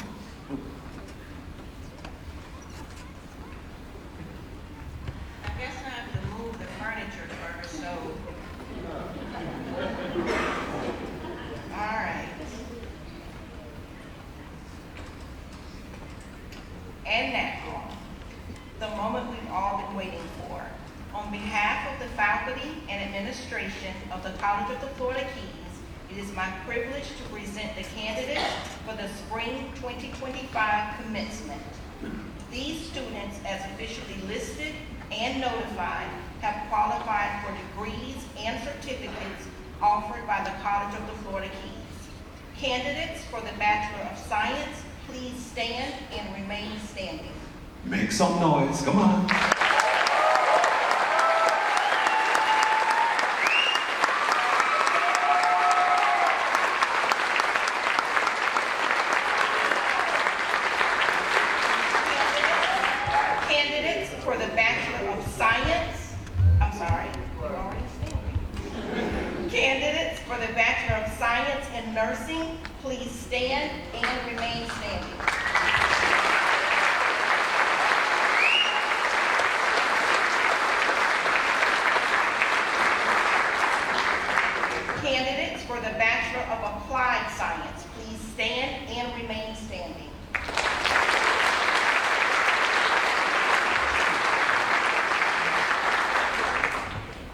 I guess I have to move the furniture first, so. All right. And now, the moment we've all been waiting for. On behalf of the faculty and administration of the College of the Florida Keys, it is my privilege to present the candidates for the Spring 2025 commencement. These students, as officially listed and notified, have qualified for degrees and certificates offered by the College of the Florida Keys. Candidates for the Bachelor of Science, please stand and remain standing. Make some noise, come on. Candidates for the Bachelor of Science, I'm sorry, you're already standing. Candidates for the Bachelor of Science in Nursing, please stand and remain standing. Candidates for the Bachelor of Applied Science, please stand and remain standing.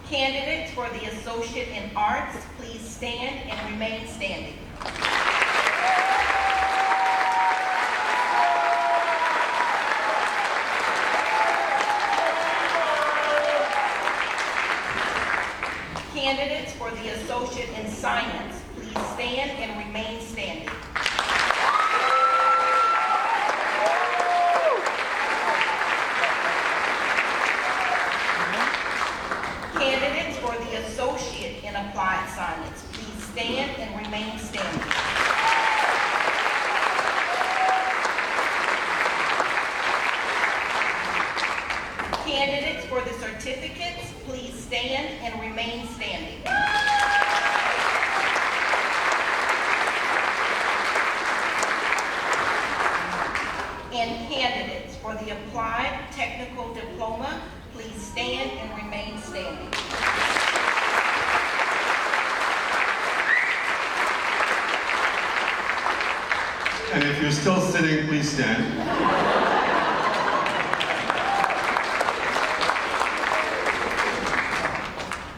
Candidates for the Associate in Arts, please stand and remain standing. Candidates for the Associate in Science, please stand and remain standing. Candidates for the Associate in Applied Science, please stand and remain standing. Candidates for the certificates, please stand and remain standing. And candidates for the Applied Technical Diploma, please stand and remain standing. And if you're still sitting, please stand.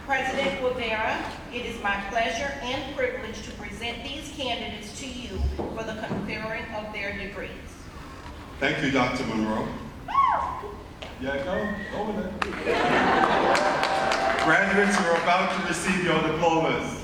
President Guevara, it is my pleasure and privilege to present these candidates to you for the conferring of their degrees. Thank you, Dr. Monroe. Yeah, go with it. Graduates, you're about to receive your diplomas.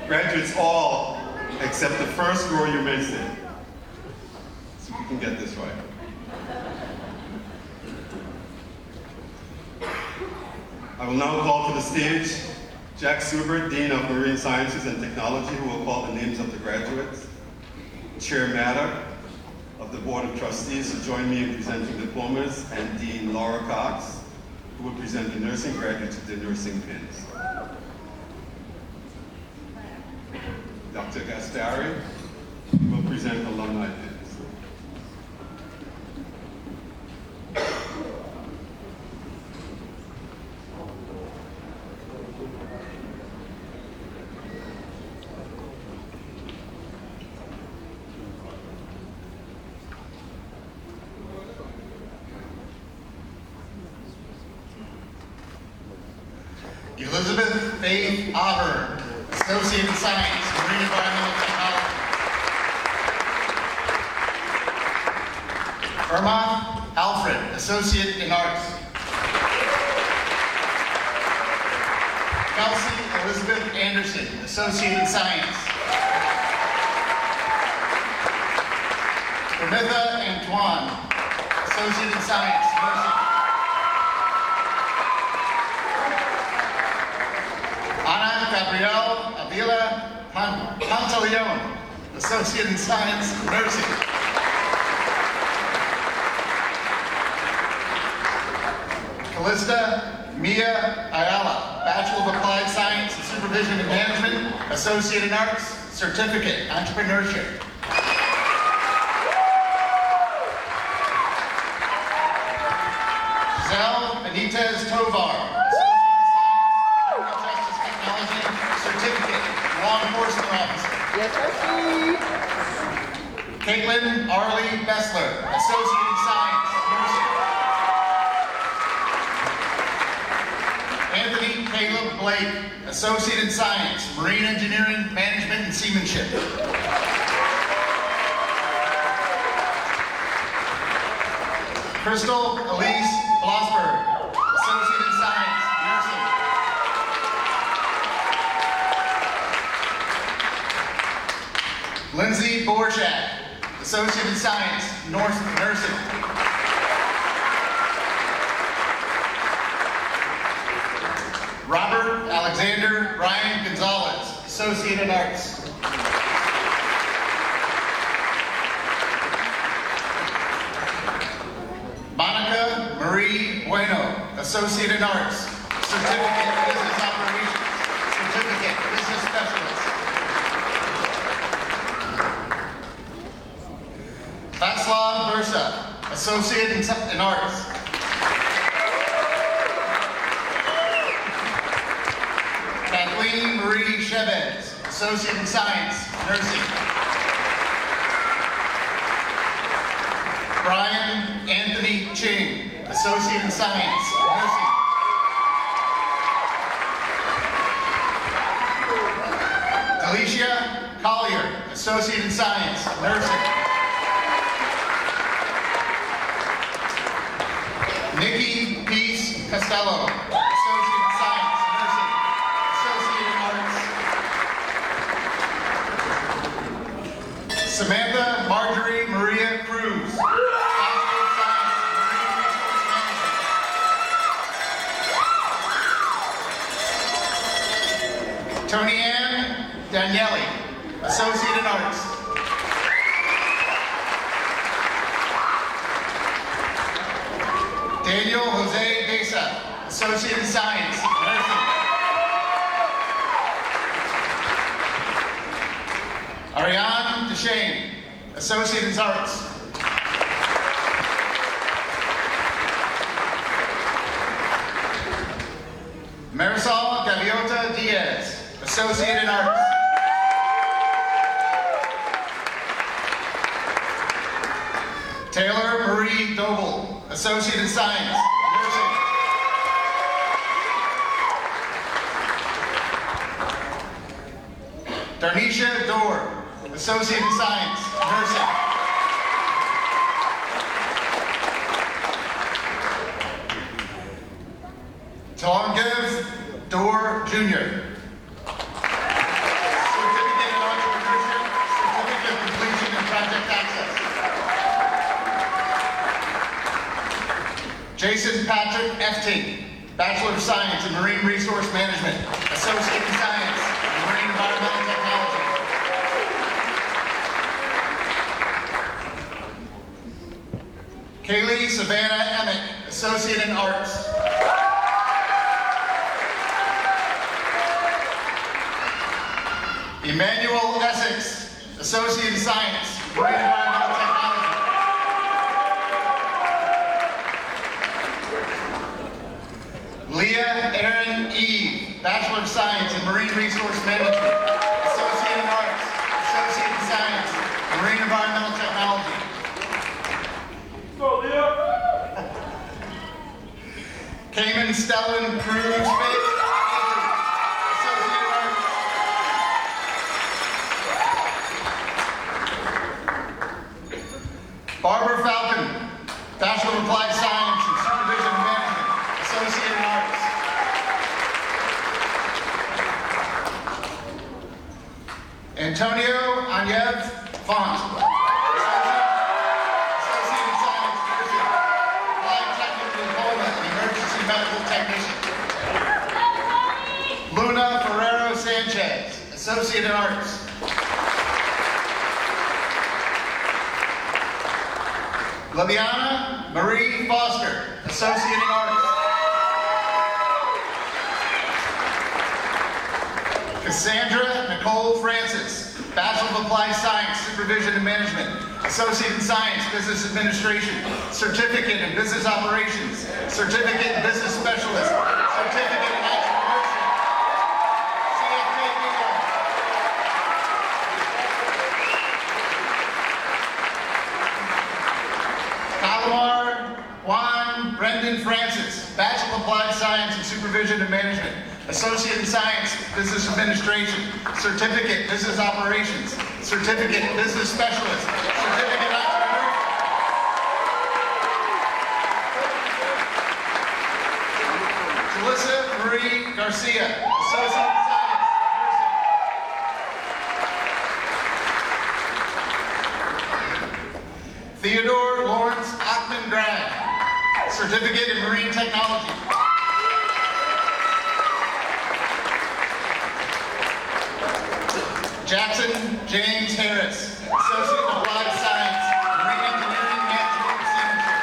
Graduates all, except the first row, you may sit. So we can get this right. I will now call to the stage Jack Subert, Dean of Marine Sciences and Technology, who will call the names of the graduates. Chair Matter of the Board of Trustees, who join me in presenting diplomas, and Dean Laura Cox, who will present the nursing graduates with their nursing pins. Dr. Gastari will present alumni pins. Elizabeth Faith Auburn, Associate in Science, Marine Environmental Technology. Irma Alfred, Associate in Arts. Kelsey Elizabeth Anderson, Associate in Science. Remitha Antoine, Associate in Science, Nursing. Ana Gabrielle Avila Pantaleon, Associate in Science, Nursing. Callista Mia Ayala, Bachelor of Applied Science and Supervision and Management, Associate in Arts, Certificate, Entrepreneurship. Giselle Benitez Tovar, Associate in Science, Criminal Justice Technology, Certificate, Law Enforcement Officer. Yes, sir. Caitlin Arlie Bessler, Associate in Science, Nursing. Anthony Caleb Blake, Associate in Science, Marine Engineering, Management, and Seamanship. Crystal Elise Blossberg, Associate in Science, Nursing. Lindsay Borshak, Associate in Science, Nursing. Robert Alexander Ryan Gonzalez, Associate in Arts. Monica Marie Bueno, Associate in Arts, Certificate Business Operations, Certificate Business Specialist. Václav Bursa, Associate in Arts. Kathleen Marie Chavez, Associate in Science, Nursing. Brian Anthony Ching, Associate in Science, Nursing. Alicia Collier, Associate in Science, Nursing. Nikki Peace Costello, Associate in Science, Nursing. Associate in Arts. Samantha Marjorie Maria Cruz, Bachelor of Science, Marine Resource Management. Tony Ann Daniele, Associate in Arts. Daniel Jose Deza, Associate in Science, Nursing. Ariane Deshane, Associate in Arts. Marisol Gaviota Diaz, Associate in Arts. Taylor Marie Doble, Associate in Science, Nursing. Darnisha Dorr, Associate in Science, Nursing. Talongev Dorr Jr. Certificate in Entrepreneurship, Certificate of Completion and Project Access. Jason Patrick Efting, Bachelor of Science in Marine Resource Management, Associate in Science in Marine Environmental Technology. Kaylee Savannah Emmett, Associate in Arts. Emmanuel Essex, Associate in Science, Marine Environmental Technology. Leah Erin Eve, Bachelor of Science in Marine Resource Management, Associate in Arts, Associate in Science, Marine Environmental Technology. Go, Leah! Cayman Stellan Cruz Smith, Associate in Arts. Barbara Falcon, Bachelor of Applied Science in Supervision and Management, Associate in Arts. Antonio Añez Font. Associate in Science, Nursing. Applied Technical Diploma in Emergency Medical Technician. Luna Ferrero Sanchez, Associate in Arts. Laviana Marie Foster, Associate in Arts. Cassandra Nicole Francis, Bachelor of Applied Science, Supervision and Management, Associate in Science, Business Administration, Certificate in Business Operations, Certificate in Business Specialist, Certificate in Entrepreneurship, CFK Graduation. Palomar Juan Brendan Francis, Bachelor of Applied Science and Supervision and Management, Associate in Science, Business Administration, Certificate in Business Operations, Certificate in Business Specialist, Certificate in Entrepreneurship. Jalissa Marie Garcia, Associate in Science, Nursing. Theodore Lawrence Ockman Grad, Certificate in Marine Technology. Jackson James Harris, Associate in Applied Science, Marine Engineering, Management, and Seamanship.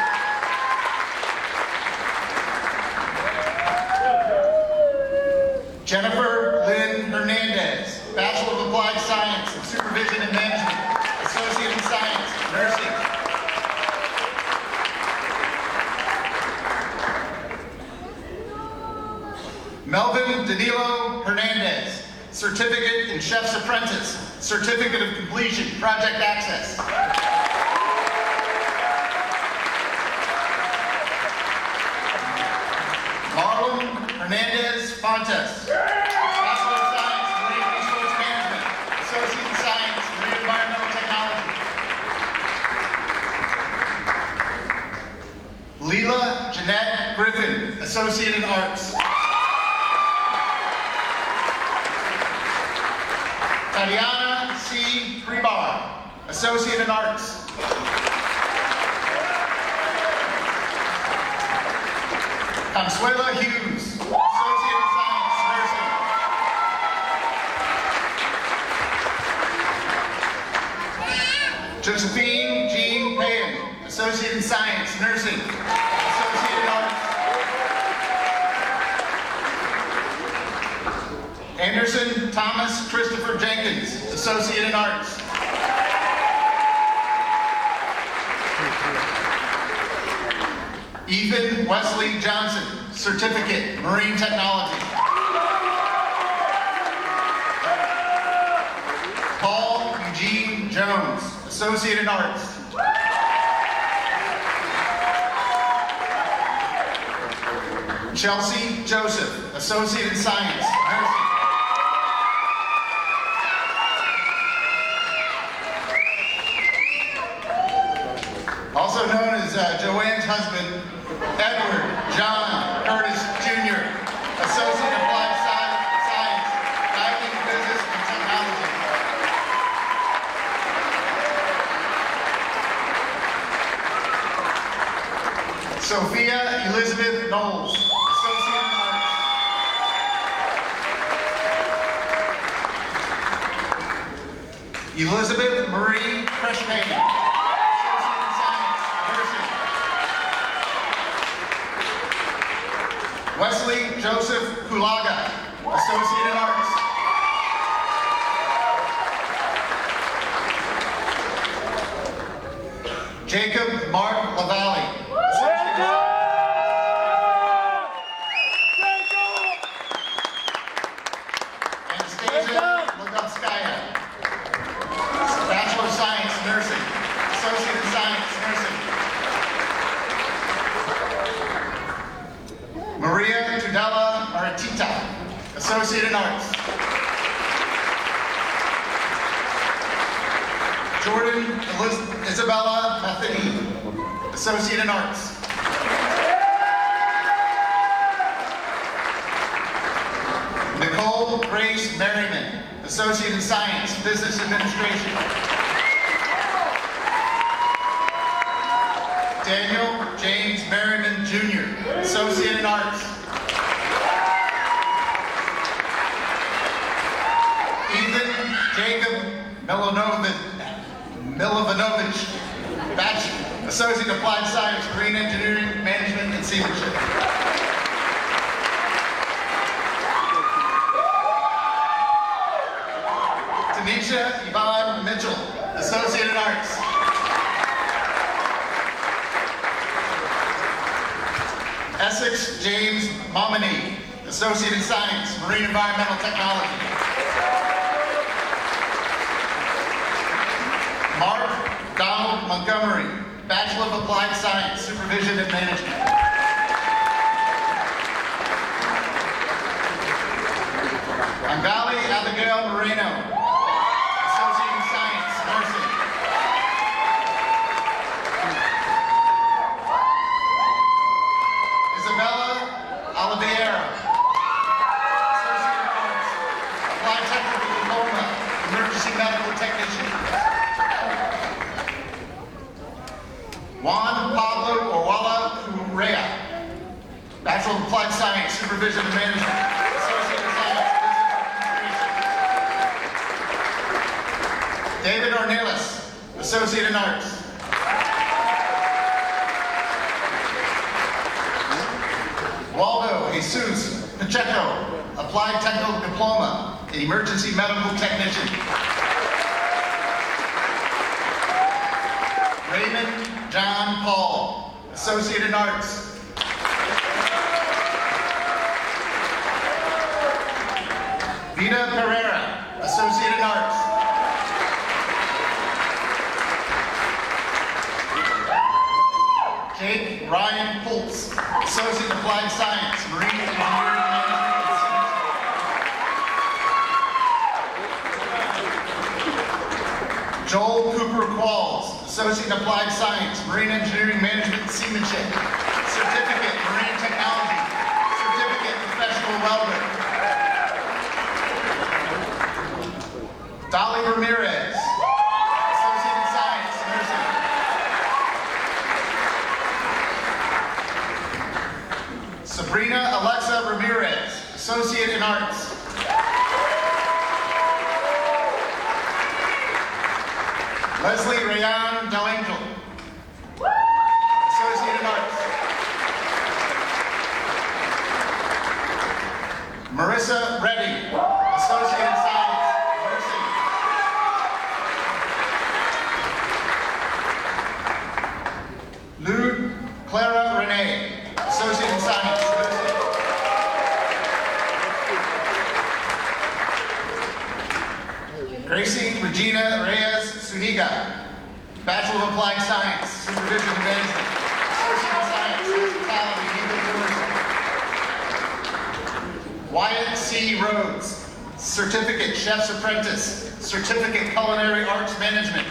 Jennifer Lynn Hernandez, Bachelor of Applied Science, Supervision and Management, Associate in Science, Nursing. Melvin Danilo Hernandez, Certificate in Chef's Apprentice, Certificate of Completion, Project Access. Marlon Hernandez Fontes, Bachelor of Science, Marine Resource Management, Associate in Science, Marine Environmental Technology. Leela Jeanette Griffin, Associate in Arts. Tatiana C. Prebar, Associate in Arts. Consuela Hughes, Associate in Science, Nursing. Josephine Jean Payan, Associate in Science, Nursing. Associate in Arts. Anderson Thomas Christopher Jenkins, Associate in Arts. Ethan Wesley Johnson, Certificate, Marine Technology. Paul Eugene Jones, Associate in Arts. Chelsea Joseph, Associate in Science, Nursing. Also known as Joanne's husband, Edward John Curtis Jr., Associate Applied Science, Diving Business and Technology. Sophia Elizabeth Knowles, Associate in Arts. Elizabeth Marie Freshman, Wesley Joseph Kulaga, Associate in Arts. Jacob Mark LaValle, Associate in Arts. Anastasia Lugotskaya, Bachelor of Science, Nursing, Associate in Science, Nursing. Maria Tudela Aratita, Associate in Arts. Jordan Isabella Matheny, Associate in Arts. Nicole Grace Merriman, Associate in Science, Business Administration. Daniel James Merriman Jr., Associate in Arts. Ethan Jacob Milovanovich, Bachelor, Associate Applied Science, Marine Engineering, Management, and Seamanship. Tanisha Yvonne Mitchell, Associate in Arts. Essex James Momini, Associate in Science, Marine Environmental Technology. Mark Donald Montgomery, Bachelor of Applied Science, Supervision and Management. Angali Abigail Moreno, Associate in Science, Nursing. Isabella Oliveira, Associate in Arts, Applied Technical Diploma, Emergency Medical Technician. Juan Pablo Orwala Correa, Bachelor of Applied Science, Supervision and Management, Associate in Science, Business Administration. David Ornelas, Associate in Arts. Waldo Jesus Pacheco, Applied Technical Diploma, Emergency Medical Technician. Raymond John Paul, Associate in Arts. Vita Pereira, Associate in Arts. Jake Ryan Pultz, Associate in Applied Science, Marine Engineering, Management, and Seamanship. Joel Cooper Qualls, Associate in Applied Science, Marine Engineering, Management, and Seamanship. Certificate, Marine Technology. Certificate, Professional Welder. Dolly Ramirez, Associate in Science, Nursing. Sabrina Alexa Ramirez, Associate in Arts. Leslie Rayan Del Angel, Associate in Arts. Marissa Reddy, Associate in Science, Nursing. Lou Clara Renee, Associate in Science, Nursing. Gracie Regina Reyes Suniga, Bachelor of Applied Science, Supervision and Management, Associate in Science, Hospitality, Tourism. Wyatt C. Rhodes, Certificate, Chef's Apprentice, Certificate, Culinary Arts Management.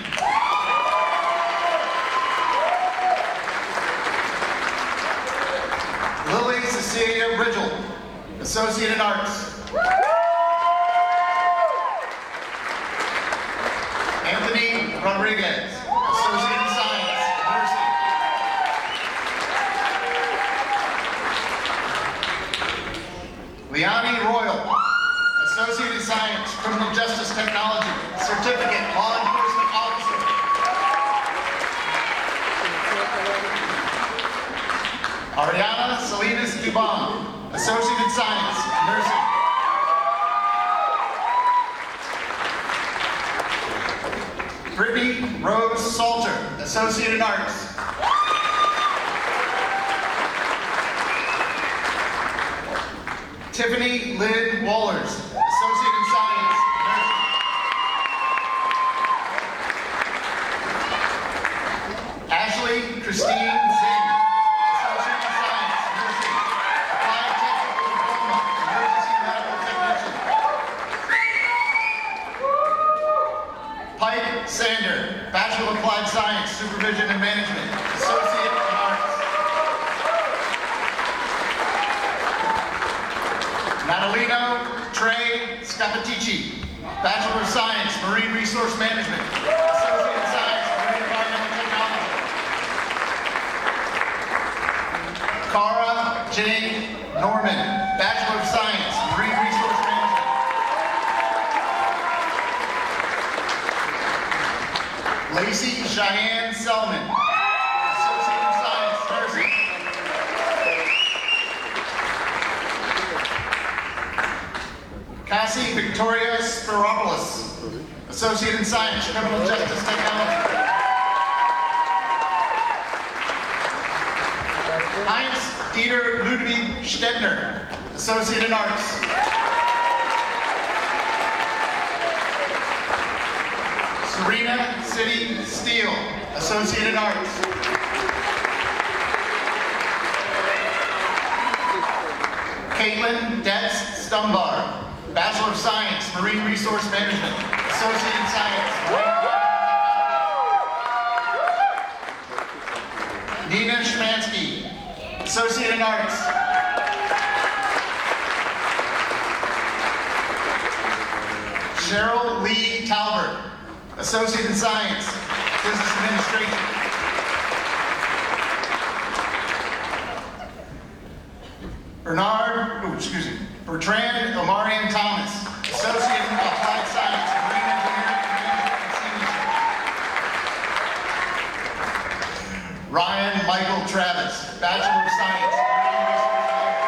Lily Cecilia Ridgel, Associate in Arts. Anthony Rodriguez, Associate in Science, Nursing. Liani Royal, Associate in Science, Criminal Justice Technology, Certificate, Law Enforcement Officer. Ariana Salinas Dubon, Associate in Science, Nursing. Brittany Rose Salter, Associate in Arts. Tiffany Lynn Wallers, Associate in Science, Nursing. Ashley Christine Zinn, Associate in Science, Nursing. Applied Technical Diploma, Emergency Medical Technician. Pike Sander, Bachelor of Applied Science, Supervision and Management, Associate in Arts. Natalino Trey Scapatici, Bachelor of Science, Marine Resource Management. Associate in Science, Marine Environmental Technology. Cara J. Norman, Bachelor of Science, Marine Resource Management. Lacey Cheyenne Selman, Associate in Science, Nursing. Cassie Victoria Spiropoulos, Associate in Science, Criminal Justice Technology. Heinz Dieter Ludwig Stedner, Associate in Arts. Serena City Steele, Associate in Arts. Caitlin Detz Stumbar, Bachelor of Science, Marine Resource Management, Associate in Science. Nina Schmansky, Associate in Arts. Cheryl Lee Talbert, Associate in Science, Business Administration. Bertrand Omarian Thomas, Associate in Applied Science, Marine Engineering, Management, and Seamanship. Ryan Michael Travis, Bachelor of Science, Marine Resource Management.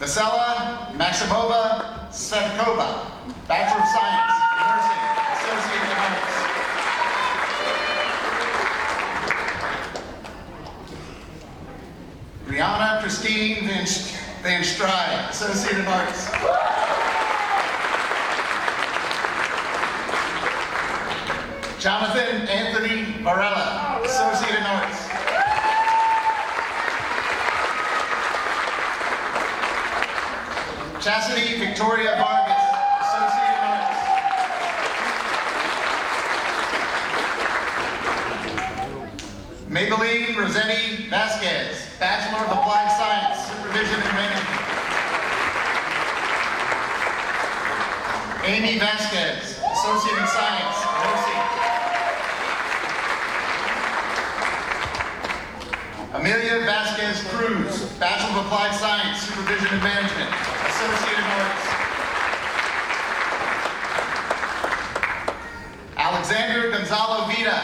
Vasela Maximova Sevkova, Bachelor of Science, Nursing, Associate in Arts. Brianna Christine Van Stride, Associate in Arts. Jonathan Anthony Varela, Associate in Arts. Chastity Victoria Vargas, Associate in Arts. Maybelline Rossetti Vasquez, Bachelor of Applied Science, Supervision and Management. Amy Vasquez, Associate in Science, Nursing. Amelia Vasquez Cruz, Bachelor of Applied Science, Supervision and Management, Associate in Arts. Alexander Gonzalo Vida,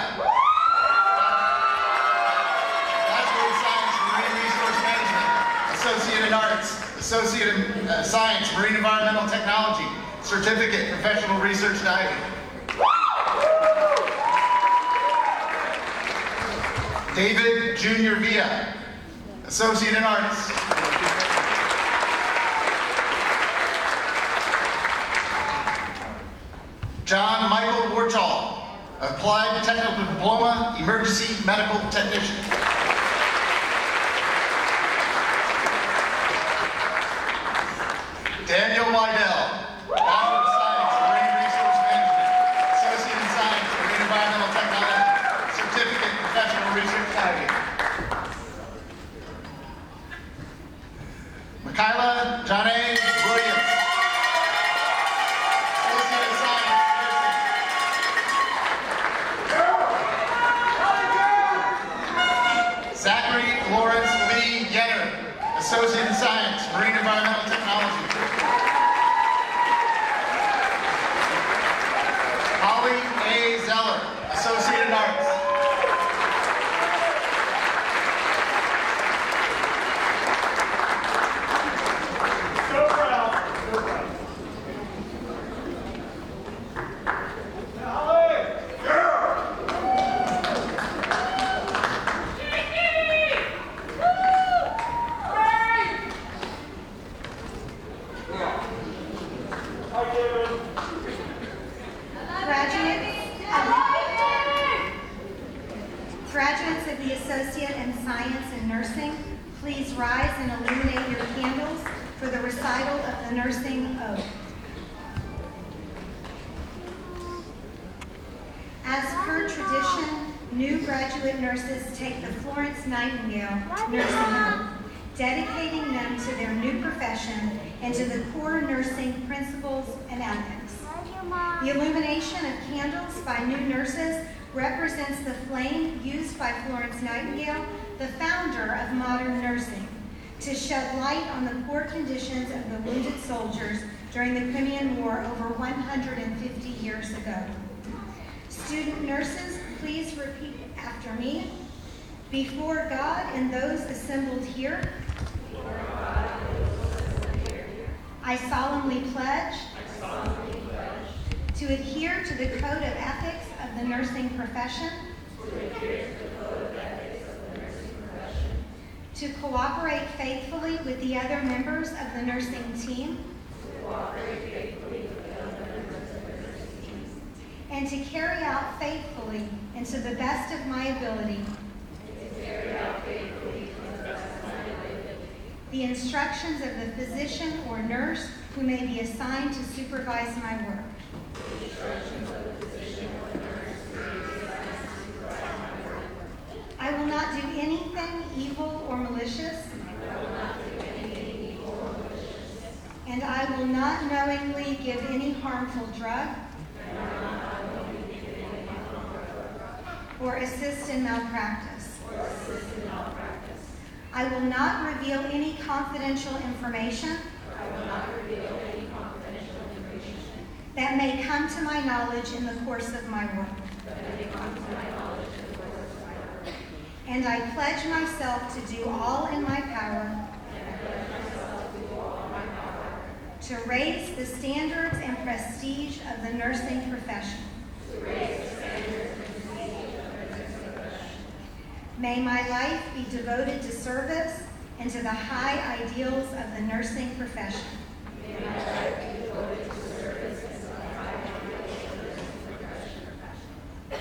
Bachelor of Science, Marine Resource Management, Associate in Arts, Associate in Science, Marine Environmental Technology, Certificate, Professional Research Diving. David Junior Villa, Associate in Arts. John Michael Warchall, Applied Technical Diploma, Emergency Medical Technician. Daniel Lydell, Bachelor of Science, Marine Resource Management, Associate in Science, Marine Environmental Technology, Certificate, Professional Research Diving. Michaela Janae Williams, Associate in Science, Nursing. Zachary Lawrence Lee Yenner, Associate in Science, Marine Environmental Technology. Holly A. Zeller, Associate in Arts. Go proud. Go proud. Holly! Graduates of the Associate in Science and Nursing, please rise and illuminate your candles for the recital of the nursing oath. As per tradition, new graduate nurses take the Florence Nightingale nursing oath. dedicating them to their new profession and to the core nursing principles and ethics. The illumination of candles by new nurses represents the flame used by Florence Nightingale, the founder of modern nursing, to shed light on the poor conditions of the wounded soldiers during the Crimean War over 150 years ago. Student nurses, please repeat after me. Before God and those assembled here, I solemnly pledge to adhere to the code of ethics of the nursing profession, to cooperate faithfully with the other members of the nursing team, and to carry out faithfully and to the best of my ability the instructions of the physician or nurse who may be assigned to supervise my work. I will not do anything evil or malicious, and I will not knowingly give any harmful drug or assist in malpractice. I will not reveal any confidential information that may come to my knowledge in the course of my work. And I pledge myself to do all in my power to raise the standards and prestige of the nursing profession. May my life be devoted to service and to the high ideals of the nursing profession.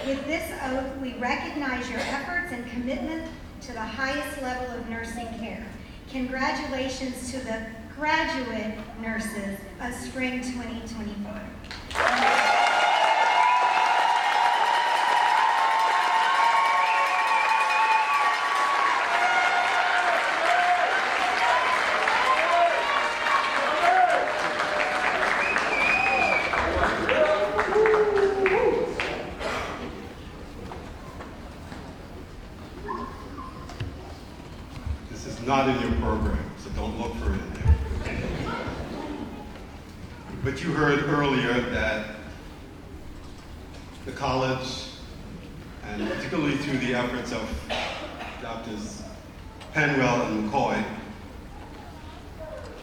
With this oath, we recognize your efforts and commitment to the highest level of nursing care. Congratulations to the graduate nurses of Spring 2024. Not in your program, so don't look for it in there. But you heard earlier that the college, and particularly through the efforts of Drs. Penwell and McCoy,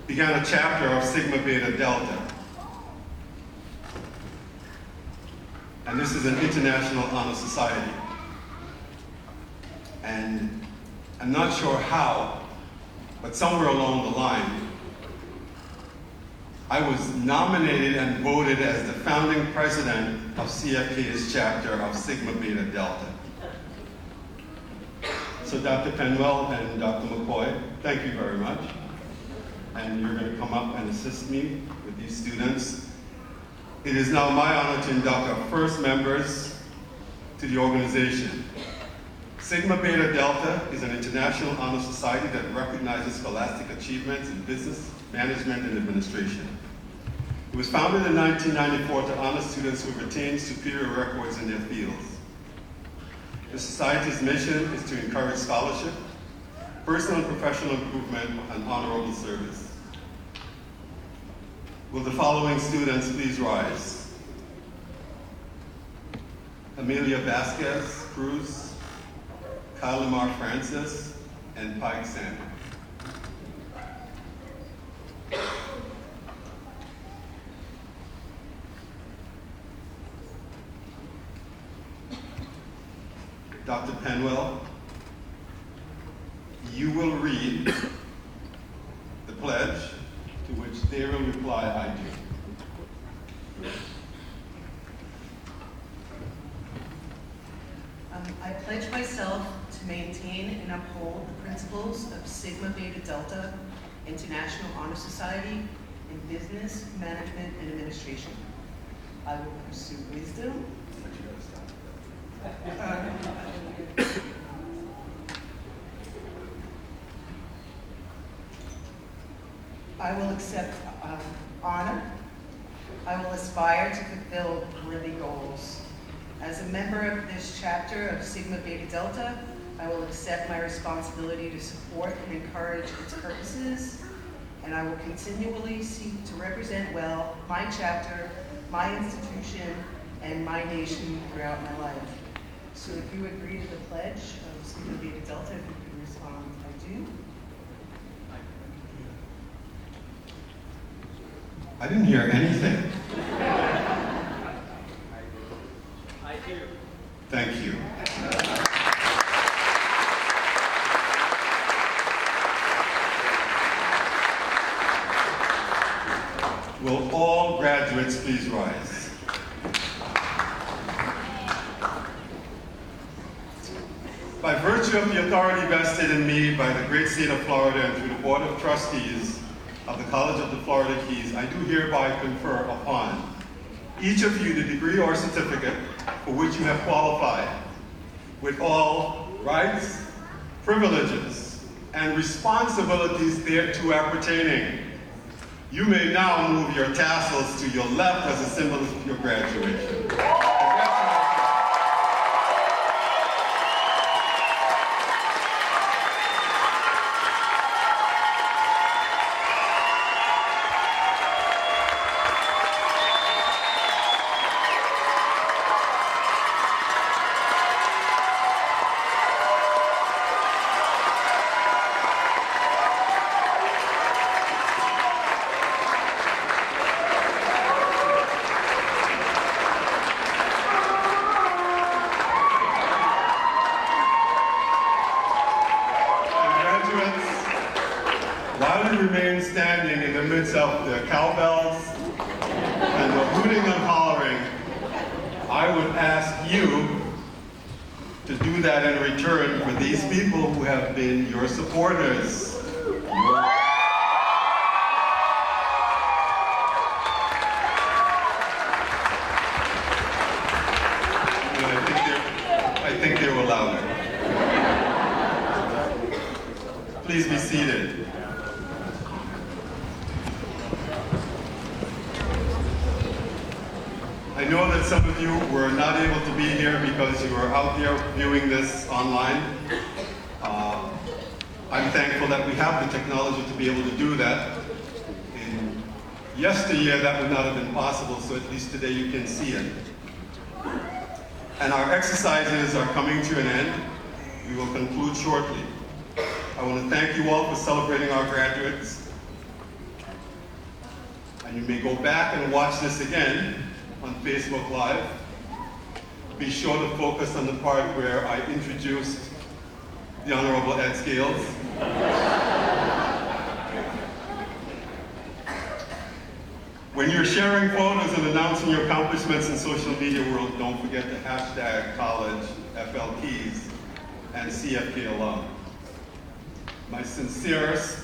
began a chapter of Sigma Beta Delta. And this is an international honor society. And I'm not sure how, but somewhere along the line, I was nominated and voted as the founding president of CFK's chapter of Sigma Beta Delta. So Dr. Penwell and Dr. McCoy, thank you very much. And you're going to come up and assist me with these students. It is now my honor to induct our first members to the organization. Sigma Beta Delta is an international honor society that recognizes scholastic achievements in business, management, and administration. It was founded in 1994 to honor students who retain superior records in their fields. The society's mission is to encourage scholarship, personal and professional improvement, and honorable service. Will the following students please rise? Amelia Vasquez Cruz, Kyle Lamar Francis, and Pike Sander. Dr. Penwell, you will read the pledge, to which they will reply, I do. I pledge myself to maintain and uphold the principles of Sigma Beta Delta International Honor Society in business, management, and administration. I will pursue wisdom, I will accept honor. I will aspire to fulfill worthy goals. As a member of this chapter of Sigma Beta Delta, I will accept my responsibility to support and encourage its purposes, and I will continually seek to represent well my chapter, my institution, and my nation throughout my life. So if you agree to the pledge of Sigma Beta Delta, if you can respond, I do. I didn't hear anything. I do. Thank you. Will all graduates please rise? By virtue of the authority vested in me by the great state of Florida and through the Board of Trustees of the College of the Florida Keys, I do hereby confer upon each of you the degree or certificate for which you have qualified, with all rights, privileges, and responsibilities thereto appertaining. You may now move your tassels to your left as a symbol of your graduation. While you remain standing in the midst of the cowbells and the hooting and hollering, I would ask you to do that in return for these people who have been your supporters. I think they were louder. Please be seated. I know that some of you were not able to be here because you were out there viewing this online. I'm thankful that we have the technology to be able to do that. In yesteryear, that would not have been possible, so at least today you can see it. And our exercises are coming to an end. We will conclude shortly. I want to thank you all for celebrating our graduates. And you may go back and watch this again on Facebook Live. Be sure to focus on the part where I introduced the Honorable Ed Scales. When you're sharing photos and announcing your accomplishments in social media world, don't forget to hashtag college, FL Keys, and CFK alum. My sincerest,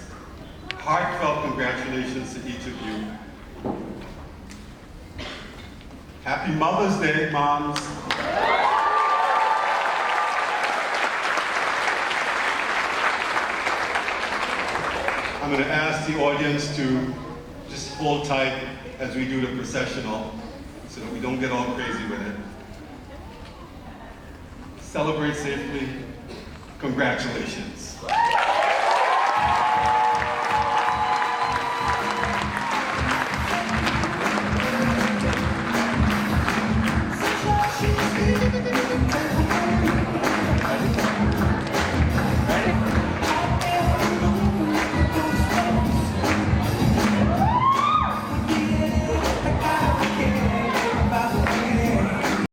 heartfelt congratulations to each of you. Happy Mother's Day, moms. I'm going to ask the audience to just hold tight as we do the processional so that we don't get all crazy with it. Celebrate safely. Congratulations.